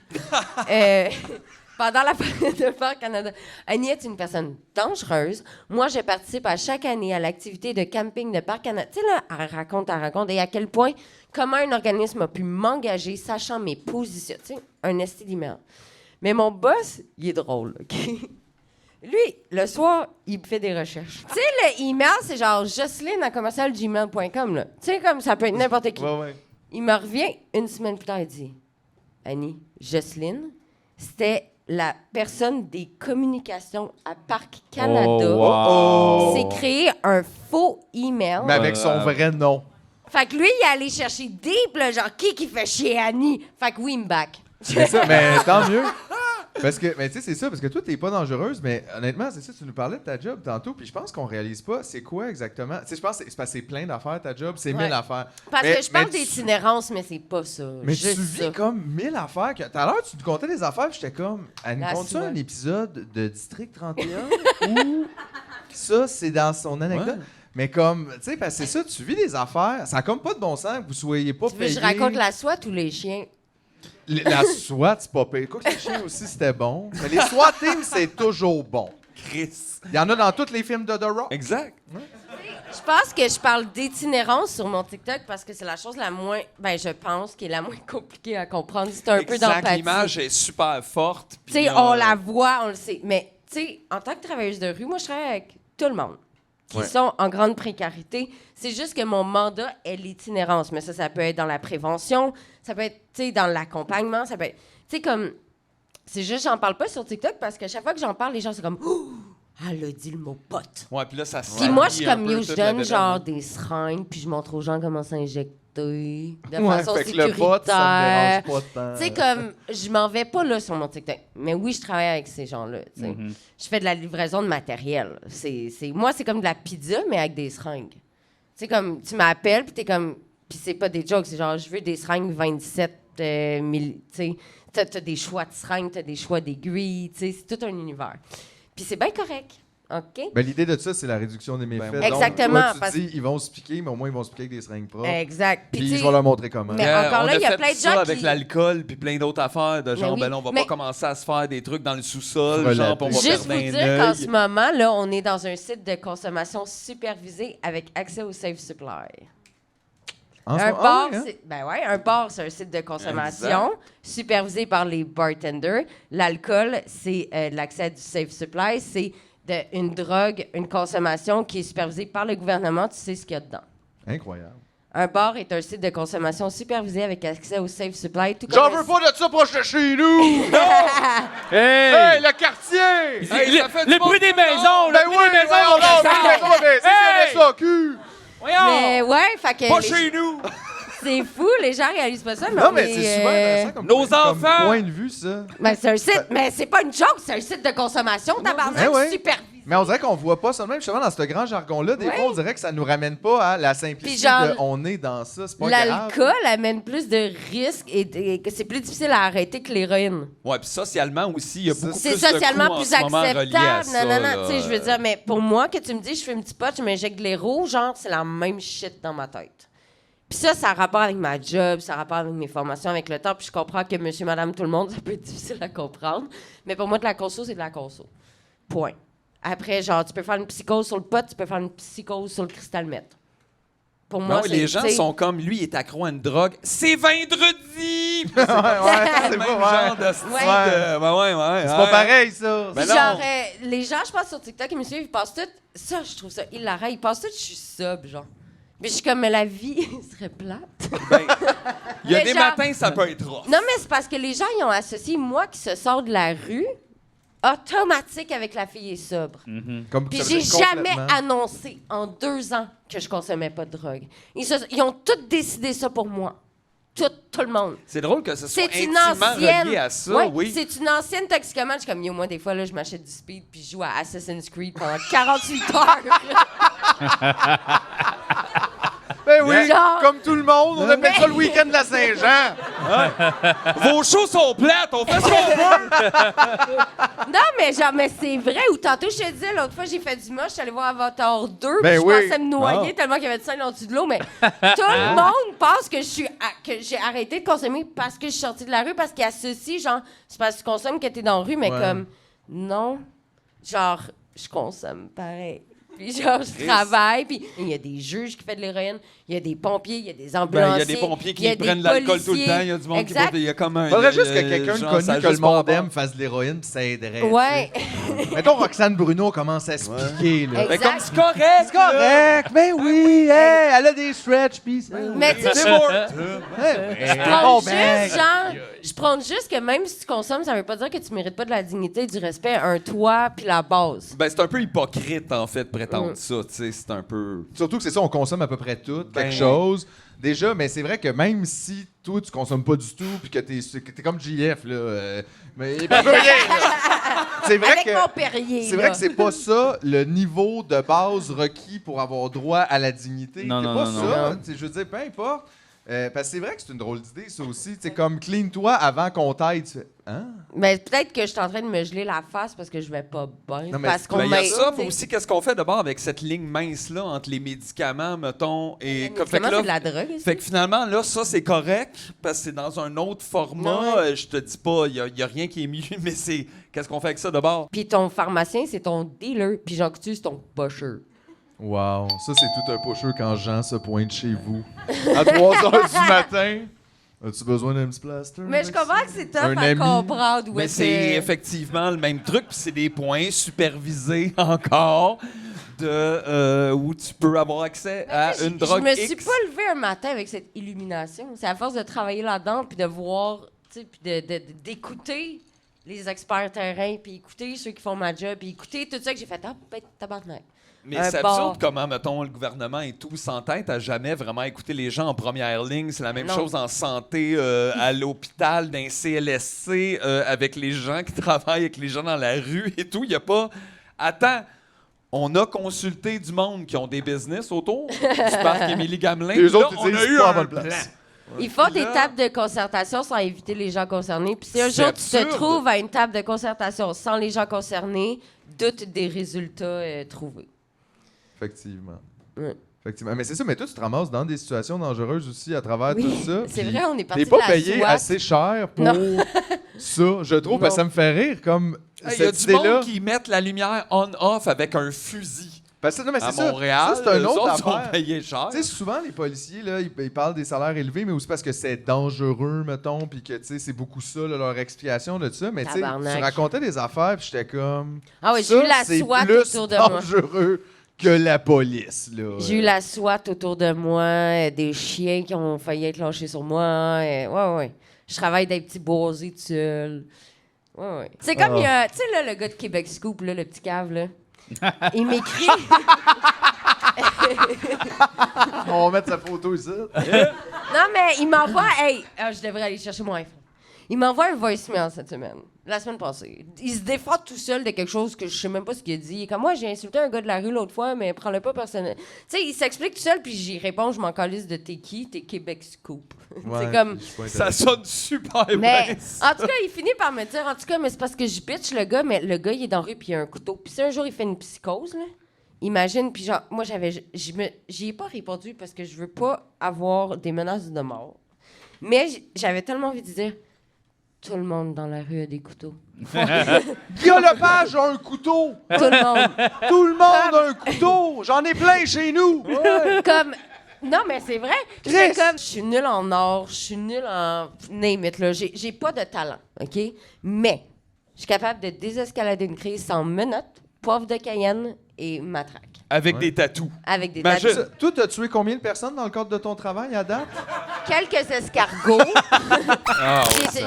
Pendant la période de Parc Canada, Annie est une personne dangereuse. Moi, je participe à chaque année à l'activité de camping de Parc Canada. Tu sais, là, elle raconte, et à quel point, comment un organisme a pu m'engager, sachant mes positions. Tu sais, un esti d'email. Mais mon boss, il est drôle, OK? Lui, le soir, il me fait des recherches. Tu sais, le email, c'est genre Jocelyne@gmail.com, là. Tu sais, comme ça peut être n'importe qui. Ouais. Il me revient une semaine plus tard, il dit Annie, Jocelyne, c'était la personne des communications à Parc Canada. Oh, wow. C'est créé un faux email. Mais avec son vrai nom. Fait que lui, il est allé chercher deep, là, genre, qui fait chier Annie? Fait que oui, il me back. C'est ça, mais tant mieux. Parce que, mais tu sais, c'est ça, parce que toi, t'es pas dangereuse, mais honnêtement, c'est ça, tu nous parlais de ta job tantôt, puis je pense qu'on réalise pas c'est quoi exactement. Tu sais, je pense que c'est parce que c'est plein d'affaires ta job, c'est 1000 affaires. Parce Mais- que je parle mais tu- d'itinérance, mais c'est pas ça. Mais juste tu vis ça. comme 1000 affaires. Tout à l'heure, tu te comptais des affaires, puis j'étais comme, Annie, La compte ça soie. un épisode de District 31 ou ça, c'est dans son anecdote. Ouais. Mais comme, tu sais, parce que c'est ça, tu vis des affaires, ça a comme pas de bon sens que vous soyez pas Tu veux que payé. je raconte la soie tous les chiens? La SWAT, c'est pas payé. Quoi que les chiens aussi, c'était bon. Mais les SWAT teams, c'est toujours bon. Chris. Il y en a dans tous les films de The Rock. Exact. Je pense que je parle d'itinérance sur mon TikTok parce que c'est la chose la moins, je pense, qui est la moins compliquée à comprendre. C'est un peu Exact. d'empathie. L'image est super forte. Tu sais, on la voit, on le sait. Mais, tu sais, en tant que travailleuse de rue, moi, je travaille avec tout le monde qui Ouais. sont en grande précarité. C'est juste que mon mandat est l'itinérance. Mais ça peut être dans la prévention, ça peut être, tu sais, dans l'accompagnement, ça peut être... Tu sais, comme... C'est juste, j'en parle pas sur TikTok parce que chaque fois que j'en parle, les gens, c'est comme... Ouh, elle a dit le mot pote. Ouais, puis là, ça Puis moi, je suis salit un comme, peu yo, toute je la donne bédaine. genre des seringues, puis je montre aux gens comment s'injecter de Ouais, façon fait que le sécuritaire. pote, ça me dérange pas tant. Tu sais, comme, je m'en vais pas là sur mon TikTok. Mais oui, je travaille avec ces gens-là. Tu sais. Je fais de la livraison de matériel. Moi, c'est comme de la pizza, mais avec des seringues. Tu sais, comme, tu m'appelles, puis t'es comme. Puis c'est pas des jokes, c'est genre, je veux des seringues 27 000. Tu sais, t'as des choix de seringues, t'as des choix d'aiguilles. Tu sais, c'est tout un univers. Puis c'est bien correct. OK? Ben, l'idée de ça, c'est la réduction des méfaits. Ben, Donc, exactement, toi, tu parce- dis, ils vont se piquer, mais au moins, ils vont se piquer avec des seringues propres. Exact. Puis tu je sais, vais leur montrer comment. Mais encore on là, il y a fait plein de ça gens avec qui- l'alcool puis plein d'autres affaires de genre, oui, ben là, on va mais- pas commencer à se faire des trucs dans le sous-sol, Relater. genre, puis on va Juste perdre vous un dire qu'en œil. ce moment, là, on est dans un site de consommation supervisé avec accès au Safe Supply. En ce Un moment- bar, ouais, hein? un bar, c'est un site de consommation supervisé par les bartenders. L'alcool, c'est l'accès à du Safe Supply, c'est une drogue, une consommation qui est supervisée par le gouvernement. Tu sais ce qu'il y a dedans. Incroyable. Un bar est un site de consommation supervisé avec accès au Safe Supply. Tout J'en comme veux pas de ça proche de chez nous! Hey! Hey, le quartier! Hey, ça fait du le bon bruit des boulot. maisons! Ben Le oui, bruit des ouais, maisons! non, ça mais sort! c'est ça, cul! Voyons! Mais ouais, fait que Pas les- chez nous! c'est fou, les gens réalisent pas ça. Mais Non, on mais est, c'est super intéressant comme Nos comme enfants! point de vue, ça. Ben, c'est un site, mais c'est pas une joke, c'est un site de consommation, tabarnak, Ben ouais. supervisé. Mais on dirait qu'on voit pas ça de même. Justement, dans ce grand jargon-là, des Ouais. fois, on dirait que ça nous ramène pas à la simplicité Puis genre, de on est dans ça, c'est pas grave. L'alcool amène plus de risques et que c'est plus difficile à arrêter que l'héroïne. Ouais, puis socialement aussi, il y a beaucoup C'est plus de socialement coûts en plus ce moment reliés à acceptable. ça, Non, là. tu sais, je veux dire, mais pour moi, que tu me dis, je fais un petit pot, je m'injecte de l'héros, genre, c'est la même shit dans ma tête. Puis ça a rapport avec ma job, ça a rapport avec mes formations, avec le temps. Puis je comprends que monsieur, madame, tout le monde, ça peut être difficile à comprendre. Mais pour moi, de la conso, c'est de la conso. Point. Après, genre, tu peux faire une psychose sur le pot, tu peux faire une psychose sur le cristal meth. Pour moi, Non, les gens tu sais, sont comme lui, il est accro à une drogue. C'est vendredi! Ouais, ouais, C'est c'est le même pas genre de style Ouais. de- ouais. C'est pas pareil, ça. Ben Puis non. genre, les gens, je pense, sur TikTok, ils me suivent, ils passent tout... Ça, je trouve ça hilarant. Ils passent tout, je suis sub, genre. Mais je suis comme, mais la vie serait plate. Ben, il y a Mais des genre- matins, ça peut être rough. Non, mais c'est parce que les gens, ils ont associé moi qui se sort de la rue automatique avec la fille est sobre. Comme Puis ça j'ai veut dire jamais complètement. annoncé en 2 ans que je consommais pas de drogue. Ils ont tous décidé ça pour moi. Tout le monde. C'est drôle que ce soit C'est une intimement ancienne. relié à ça, Ouais, oui. C'est une ancienne toxicomane. Je suis comme, yo, moi, des fois, là, je m'achète du speed puis je joue à Assassin's Creed pendant 48 heures. Ben oui, Genre- comme tout le monde, on appelle ça le week-end de la Saint-Jean. Vos shows sont plates, on fait ce qu'on veut! Non, mais genre, mais c'est vrai. Ou tantôt, je te disais, l'autre fois, j'ai fait du moche, je suis allée voir Avatar 2, Ben puis oui. je pensais me noyer tellement qu'il y avait de sang en dessous de l'eau, mais tout le monde pense que que j'ai arrêté de consommer parce que je suis sortie de la rue, parce qu'ils associent, genre, c'est parce que tu consommes que t'es dans la rue, mais Ouais. comme, non, genre, je consomme pareil. puis genre, je travaille, puis il y a des juges qui font de l'héroïne, il y a des pompiers, il y a des ambulanciers. Il y a des pompiers il y a qui des prennent de l'alcool tout le policiers. temps. Il y a du monde Exact. qui boit. Il y a comme un. Faudrait juste que quelqu'un de genre, connu ça a que le juste pas monde rapport. aime fasse de l'héroïne, puis ça aiderait. Ouais. tu sais. Mettons Roxane Bruno commence à se piquer, là. Exact. Mais comme c'est correct. C'est correct, ben oui, hey, elle a des stretch, pis Mais tu sais, c'est bon. je prends juste que même si tu consommes, ça veut pas dire que tu mérites pas de la dignité, du respect, un toit, puis la base. Ben, c'est un peu hypocrite, en fait, de prétendre ça. Tu sais, c'est un peu. Surtout que c'est ça, on consomme à peu près tout, Ben- quelque chose. Déjà, mais c'est vrai que même si toi, tu consommes pas du tout, puis que t'es comme JF, là, mais il peut rien, là. C'est vrai Avec que... mon Perrier, C'est là. vrai que c'est pas ça le niveau de base requis pour avoir droit à la dignité. Non, c'est non, pas non, ça. non. Tu sais, je veux dire, peu importe. Parce que c'est vrai que c'est une drôle d'idée, ça aussi. C'est comme clean-toi avant qu'on t'aide. Tu fais, hein? Mais peut-être que je suis en train de me geler la face parce que je vais pas bien. Non, mais Parce c'est- qu'on Ben, il y a m'a- ça, tu mais sais, aussi, qu'est-ce qu'on fait d'abord avec cette ligne mince-là entre les médicaments, mettons, et. les Fait que médicaments, là- c'est de la drogue. Fait que finalement, là, ça, c'est correct, parce que c'est dans un autre format. Non, ouais. Je te dis pas, il y a rien qui est mieux, mais c'est. Qu'est-ce qu'on fait avec ça d'abord? Puis ton pharmacien, c'est ton dealer. Puis Jean Coutu, c'est ton pusher. Wow, ça c'est tout un pocheur quand Jean se pointe chez vous. À 3h du matin. As-tu besoin d'un petit plaster? Mais je comprends que c'est tough Un à ami. comprendre. Où Mais est-ce c'est que- effectivement le même truc, puis c'est des points supervisés encore de où tu peux avoir accès à une drogue Je me X. suis pas levée un matin avec cette illumination. C'est à force de travailler là-dedans, puis de voir, tu sais, puis d'écouter les experts terrain, puis écouter ceux qui font ma job, puis écouter tout ça que j'ai fait. Ah, ben, tabarnak. Mais Un c'est bar. absurde comment, mettons, le gouvernement et tout s'entête à jamais vraiment écouter les gens en première ligne. C'est la même Non. chose en santé, à l'hôpital, dans les CLSC, avec les gens qui travaillent avec les gens dans la rue et tout. Il n'y a pas... Attends, on a consulté du monde qui ont des business autour du parc Émilie-Gamelin. Les Là, autres, on ils a disent eu pas à un bonne plan. place. Ils font des Là- tables de concertation sans inviter les gens concernés. Puis si un C'est jour tu te absurde. trouves à une table de concertation sans les gens concernés, doute des résultats trouvés. Effectivement. Ouais. Effectivement. Mais c'est ça, mais toi, tu te ramasses dans des situations dangereuses aussi à travers Oui, tout ça. c'est puis vrai, on est parti T'es de pas la payé SWAT. assez cher pour Non. ça, je trouve, parce que ça me fait rire comme Il y a cette du monde idée-là. qui mettent la lumière on-off avec un fusil Parce que, non, mais à c'est ça. Montréal. Ça, c'est un Eux autre autres sont affaire. payés cher. Tu sais, souvent, les policiers, là, ils parlent des salaires élevés, mais aussi parce que c'est dangereux, mettons, puis que, tu sais, c'est beaucoup ça, là, leur explication de ça. Mais, tu sais, Tabarnak. tu racontais des affaires, puis j'étais comme... Ah oui, ça, j'ai eu la c'est SWAT plus autour de moi. dangereux que la police, là. J'ai eu la SWAT autour de moi, des chiens qui ont failli être lâchés sur moi. Ouais. Je travaille des petits boisés tout seul. Ouais. C'est comme, il y a, tu sais, là, le gars de Québec Scoop, là, le petit cave, là. Il m'écrit. On va mettre sa photo ici. Non, mais il m'envoie. Hey, je devrais aller chercher mon iPhone. Il m'envoie un voicemail cette semaine. La semaine passée. Il se défend tout seul de quelque chose que je sais même pas ce qu'il a dit. Comme moi, j'ai insulté un gars de la rue l'autre fois, mais prends-le pas personnel. Tu sais, il s'explique tout seul, puis j'y réponds, je m'en calisse de t'es qui? T'es Québec Scoop. C'est comme. Ça sonne super Mais bien. en tout cas, il finit par me dire, en tout cas, mais c'est parce que je bitch le gars, mais le gars, il est dans la rue, puis il a un couteau. Puis si un jour, il fait une psychose, là, imagine, puis genre, moi, j'y ai pas répondu parce que je veux pas avoir des menaces de mort. Mais j'avais tellement envie de dire, tout le monde dans la rue a des couteaux. Guillaume Lepage a un couteau! Tout le monde. Tout le monde a un couteau! J'en ai plein chez nous! Comme. Non, mais c'est vrai. Chris! C'est comme, je suis nulle en or, je suis nulle en name it, là. J'ai pas de talent, OK? Mais je suis capable de désescalader une crise sans menottes, poivre de Cayenne et matraque. Avec des tatous. Avec des Imagine- tatous. Toi, t'as tué combien de personnes dans le cadre de ton travail à date? Quelques escargots. Ah,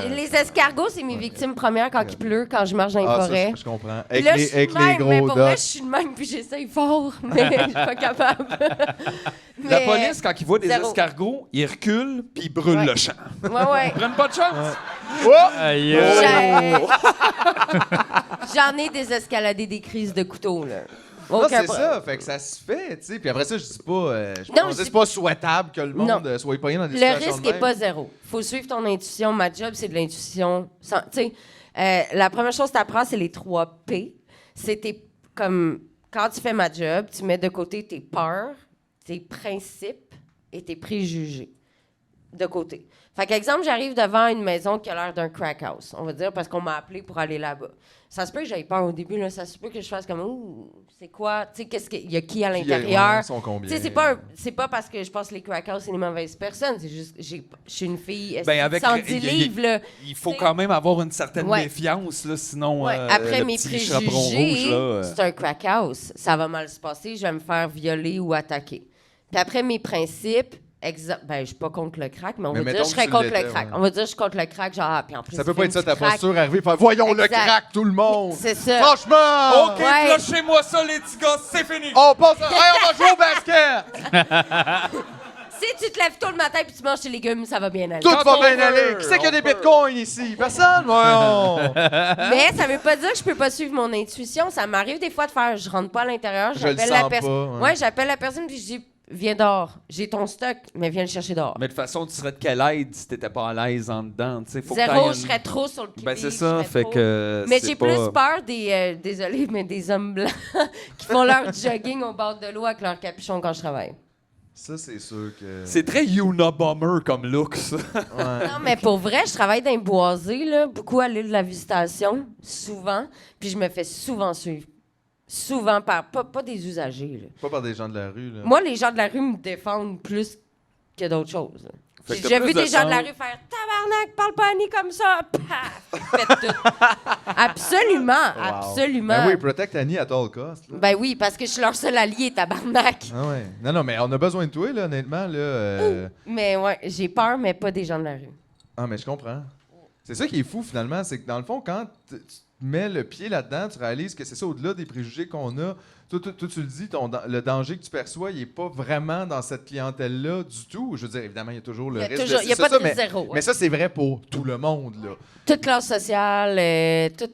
Les escargots, c'est mes victimes premières quand il pleut, quand je marche dans les Ah, ça, forêts. je comprends. Puis Avec là, les, je suis avec de les même, mais gros pour vrai, docs. je suis de même, puis j'essaye fort, mais je suis pas capable. La Mais- police, quand ils voient des zéro. escargots, ils reculent puis ils brûlent Ouais. le champ. Ouais. Ils prennent pas de chance. Aïe, J'ai- J'en ai désescaladé des crises de couteau, là. Non, Aucun c'est problème. ça. Fait que ça se fait, tu sais. Puis après ça, je dis pas... je Non, pense que c'est- c'est pas souhaitable que le monde Non. soit payé dans des Le situations risque de n'est même. pas zéro. Faut suivre ton intuition. Ma job, c'est de l'intuition. Tu sais, la première chose que tu apprends, c'est les 3 P. C'était comme quand tu fais ma job, tu mets de côté tes peurs, tes principes et tes préjugés. de côté. Fait qu'exemple, j'arrive devant une maison qui a l'air d'un crack house, on va dire, parce qu'on m'a appelé pour aller là-bas. Ça se peut que j'aille peur au début, là. Ça se peut que je fasse comme, ouh, c'est quoi? Tu sais, qu'est-ce qu'il y a qui à l'intérieur? Ils sont combien? Tu sais, c'est pas parce que je pense que les crack house, c'est les mauvaises personnes. C'est juste, je suis une fille avec 110 livres, là. Il faut T'sais. quand même avoir une certaine Ouais. méfiance, là, sinon. Ouais. Après le mes petit chaperon rouge, préjugés, là, c'est un crack house. Ça va mal se passer, je vais me faire violer ou attaquer. Puis après mes principes, je suis pas contre le crack, mais on va dire mettons je que serais tu contre l'étais, le crack. ouais. On va dire je suis contre le crack, genre, puis en plus. Ça peut il pas fait être ça une ta petite crack. posture, arriver, faire voyons le Exact. crack, tout le monde! C'est ça. Franchement! OK, Ouais. clochez-moi ça, les petits gars, c'est fini! On passe à... Hey, on va jouer au basket! Si tu te lèves tôt le matin puis tu manges tes légumes, ça va bien aller. Tout va Quand on bien veut, aller! Qui c'est qui a on des peut. bitcoins ici? Personne? Voyons! Mais ça veut pas dire que je peux pas suivre mon intuition. Ça m'arrive des fois de faire, je rentre pas à l'intérieur, Je le j'appelle la sens personne. pas, ouais. J'appelle la personne puis je dis viens dehors. J'ai ton stock, mais viens le chercher dehors. Mais de toute façon, tu serais de quelle aide si t'étais pas à l'aise en dedans? T'sais, faut que t'ailles Zéro, une- je serais trop sur le qui Ben, c'est ça, fait que. Mais c'est j'ai pas- plus peur des, désolé, mais des hommes blancs qui font leur jogging au bord de l'eau avec leur capuchon quand je travaille. Ça, c'est sûr que... C'est très Unabomber comme look, ça. Ouais. Non, mais pour vrai, je travaille dans les boisés, là, beaucoup à l'île de la Visitation, souvent, puis je me fais souvent suivre. Souvent par, pas des usagers, là. Pas par des gens de la rue, là. Moi, les gens de la rue me défendent plus que d'autres choses. Fait que J'ai t'as déjà plus vu de des gens de la sens. rue faire « Tabarnak, parle pas à Annie comme ça! » Paf! Faites tout. Absolument, absolument. Ben oui, protect Annie at all costs. Là. Ben oui, parce que je suis leur seul allié, tabarnak. Ah ouais. Non, mais on a besoin de toi, là, honnêtement. Là, Mais ouais, j'ai peur, mais pas des gens de la rue. Ah, mais je comprends. C'est ça qui est fou, finalement. C'est que, dans le fond, quand tu mets le pied là-dedans, tu réalises que c'est ça, au-delà des préjugés qu'on a. Toi, tu le dis, le danger que tu perçois, il n'est pas vraiment dans cette clientèle-là du tout. Je veux dire, évidemment, il y a toujours le risque. Il y a c'est pas ça, de mais, zéro. Ouais. mais ça, c'est vrai pour tout le monde, là. Toute classe sociale, tout.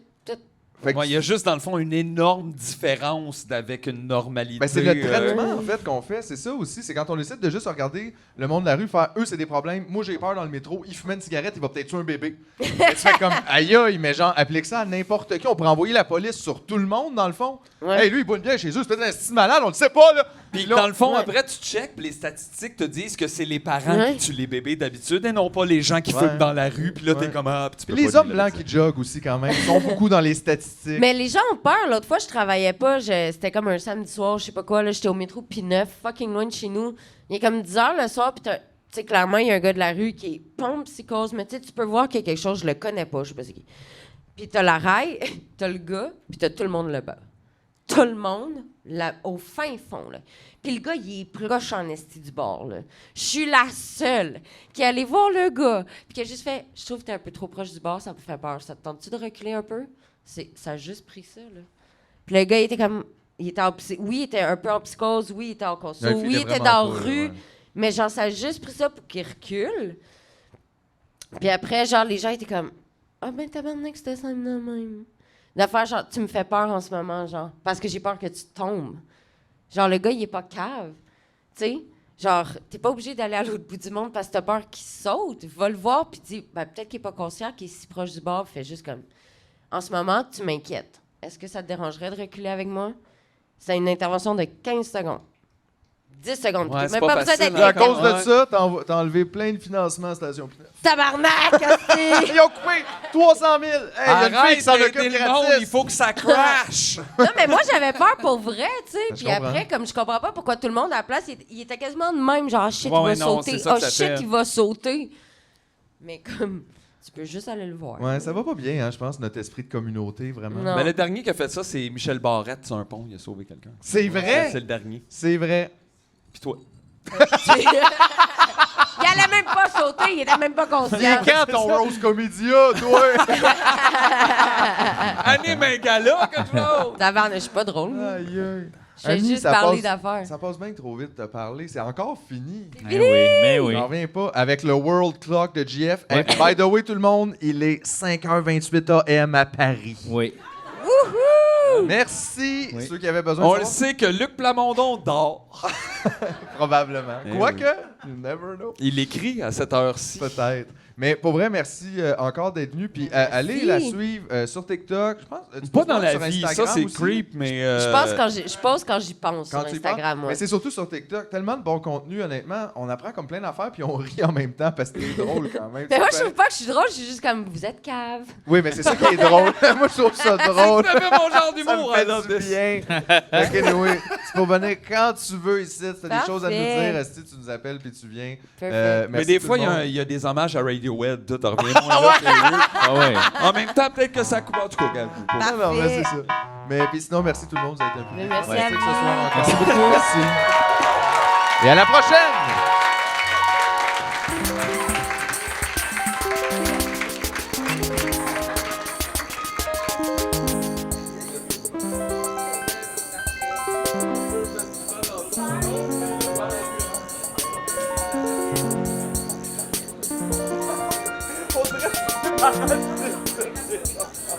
Fait que Ouais, il y a juste, dans le fond, une énorme différence avec une normalité. ben, c'est le traitement, en fait, qu'on fait. C'est ça aussi. C'est quand on décide de juste regarder le monde de la rue, faire eux, c'est des problèmes. Moi, j'ai peur dans le métro. Il fume une cigarette, il va peut-être tuer un bébé. Et tu fais comme, aïe, aïe, mais genre, applique ça à n'importe qui. On pourrait envoyer la police sur tout le monde, dans le fond. Ouais. Hey, lui, il boit une bière chez eux. C'est peut-être un style malade, on le sait pas, là. Puis là, dans le fond, ouais. après, tu checkes, puis les statistiques te disent que c'est les parents Ouais. qui tuent les bébés d'habitude et non pas les gens qui Ouais. fument dans la rue. Puis là, Ouais. t'es comme, ah, puis tu Puis peux les pas hommes lui blancs laisser. qui joguent aussi, quand même. Ils sont beaucoup dans les statistiques. Mais les gens ont peur. L'autre fois, je travaillais pas. C'était comme un samedi soir, je sais pas quoi. Là, j'étais au métro P9, fucking loin de chez nous. Il est comme 10 h le soir, puis tu sais, clairement, il y a un gars de la rue qui est pas en psychose, mais tu sais, tu peux voir qu'il y a quelque chose, je le connais pas, je sais pas c'est qui. Puis t'as la raille, t'as le gars, puis t'as tout le monde là-bas. Tout le monde, au fin fond, là. Puis le gars, il est proche en esti du bord, là. Je suis la seule qui est allée voir le gars, puis qui a juste fait « Je trouve que t'es un peu trop proche du bord, ça me fait peur. Ça te tente-tu de reculer un peu? » Ça a juste pris ça, là. Puis le gars, il était comme... oui, il était un peu en psychose, oui, il était en conso, Ouais, oui, il était dans la rue, mais genre, ça a juste pris ça pour qu'il recule. Puis après, genre, les gens étaient comme « Ah ben, tabarnak, c'était ça de même. » D'affaire, genre, tu me fais peur en ce moment, genre, parce que j'ai peur que tu tombes. Genre, le gars, il est pas cave. Tu sais? Genre, t'es pas obligé d'aller à l'autre bout du monde parce que t'as peur qu'il saute. Va le voir, puis dis, ben, peut-être qu'il est pas conscient, qu'il est si proche du bord, fait juste comme, en ce moment, tu m'inquiètes. Est-ce que ça te dérangerait de reculer avec moi? C'est une intervention de 15 secondes. 10 secondes. Ouais, Puis c'est même pas pas besoin facile, d'être À hein. cause de Ouais. ça, t'as enlevé plein de financements à Station P9. Tabarnak, hostie! Ils ont coupé 300 000. Hey, il y a une fille qui s'en d'aider occupe le monde, gratis. il faut que ça crash. Non, mais moi, j'avais peur pour vrai, tu sais. Je Puis comprends. après, comme je comprends pas pourquoi tout le monde à la place, il était quasiment de même, genre, shit, Ouais, il va ouais, non, sauter. c'est ça Oh, que ça shit, fait. il va sauter. Mais comme, tu peux juste aller le voir. Ouais, ça va pas bien, hein, je pense, notre esprit de communauté, vraiment. Non. Ben, le dernier qui a fait ça, c'est Michel Barrette sur un pont. Il a sauvé quelqu'un. C'est vrai? C'est le dernier. C'est vrai. Puis toi. Il allait même pas sauter, il était même pas Il est conscient. quand ton Rose Comédia, toi? Anime un gala, quelque chose. Tabarnak, je suis pas drôle. moi. Aïe, aïe. Je vais Annie, juste ça parler passe- d'affaires. Ça passe bien trop vite de te parler. C'est encore fini. Mais oui. J'en reviens pas. Avec le World Clock de GF. Hey, by the way, tout le monde, il est 5h28 AM à Paris. Oui. Merci, Oui. ceux qui avaient besoin On de le savoir. sait que Luc Plamondon dort. Probablement. Eh Quoique, you never know. Il écrit à cette heure-ci. Peut-être. Mais pour vrai, merci encore d'être venu. Puis allez la suivre sur TikTok. Je pense, tu Pas peux dans la sur vie, Instagram ça c'est aussi. creep, mais. Je pense quand j'y pense Quand sur tu y Instagram. penses. Ouais. Mais c'est surtout sur TikTok. Tellement de bon contenu, honnêtement. On apprend comme plein d'affaires, puis on rit en même temps parce que c'est drôle quand même. Mais moi, je trouve pas que je suis drôle, je suis juste comme vous êtes cave. Oui, mais c'est ça qui est drôle. Moi, je trouve ça drôle. Ça fait mon genre Ça d'humour, me I love fait du this. bien. Ok, oui. Tu peux venir quand tu veux ici. Si t'as des choses à nous Parfait. dire, si tu nous appelles puis tu viens. Perfect. Mais merci des tout fois, le monde. il y a des hommages à Radiohead, tout revient moins là, sérieux. Ah ouais. En même temps, peut-être que ça coupe en tout cas. Gab. Non, non, mais c'est ça. Mais puis sinon, merci tout le monde, vous avez été un peu. Mais merci Ouais, à c'est vous. que ce soir encore. Merci beaucoup. Merci. Et à la prochaine! On dirait que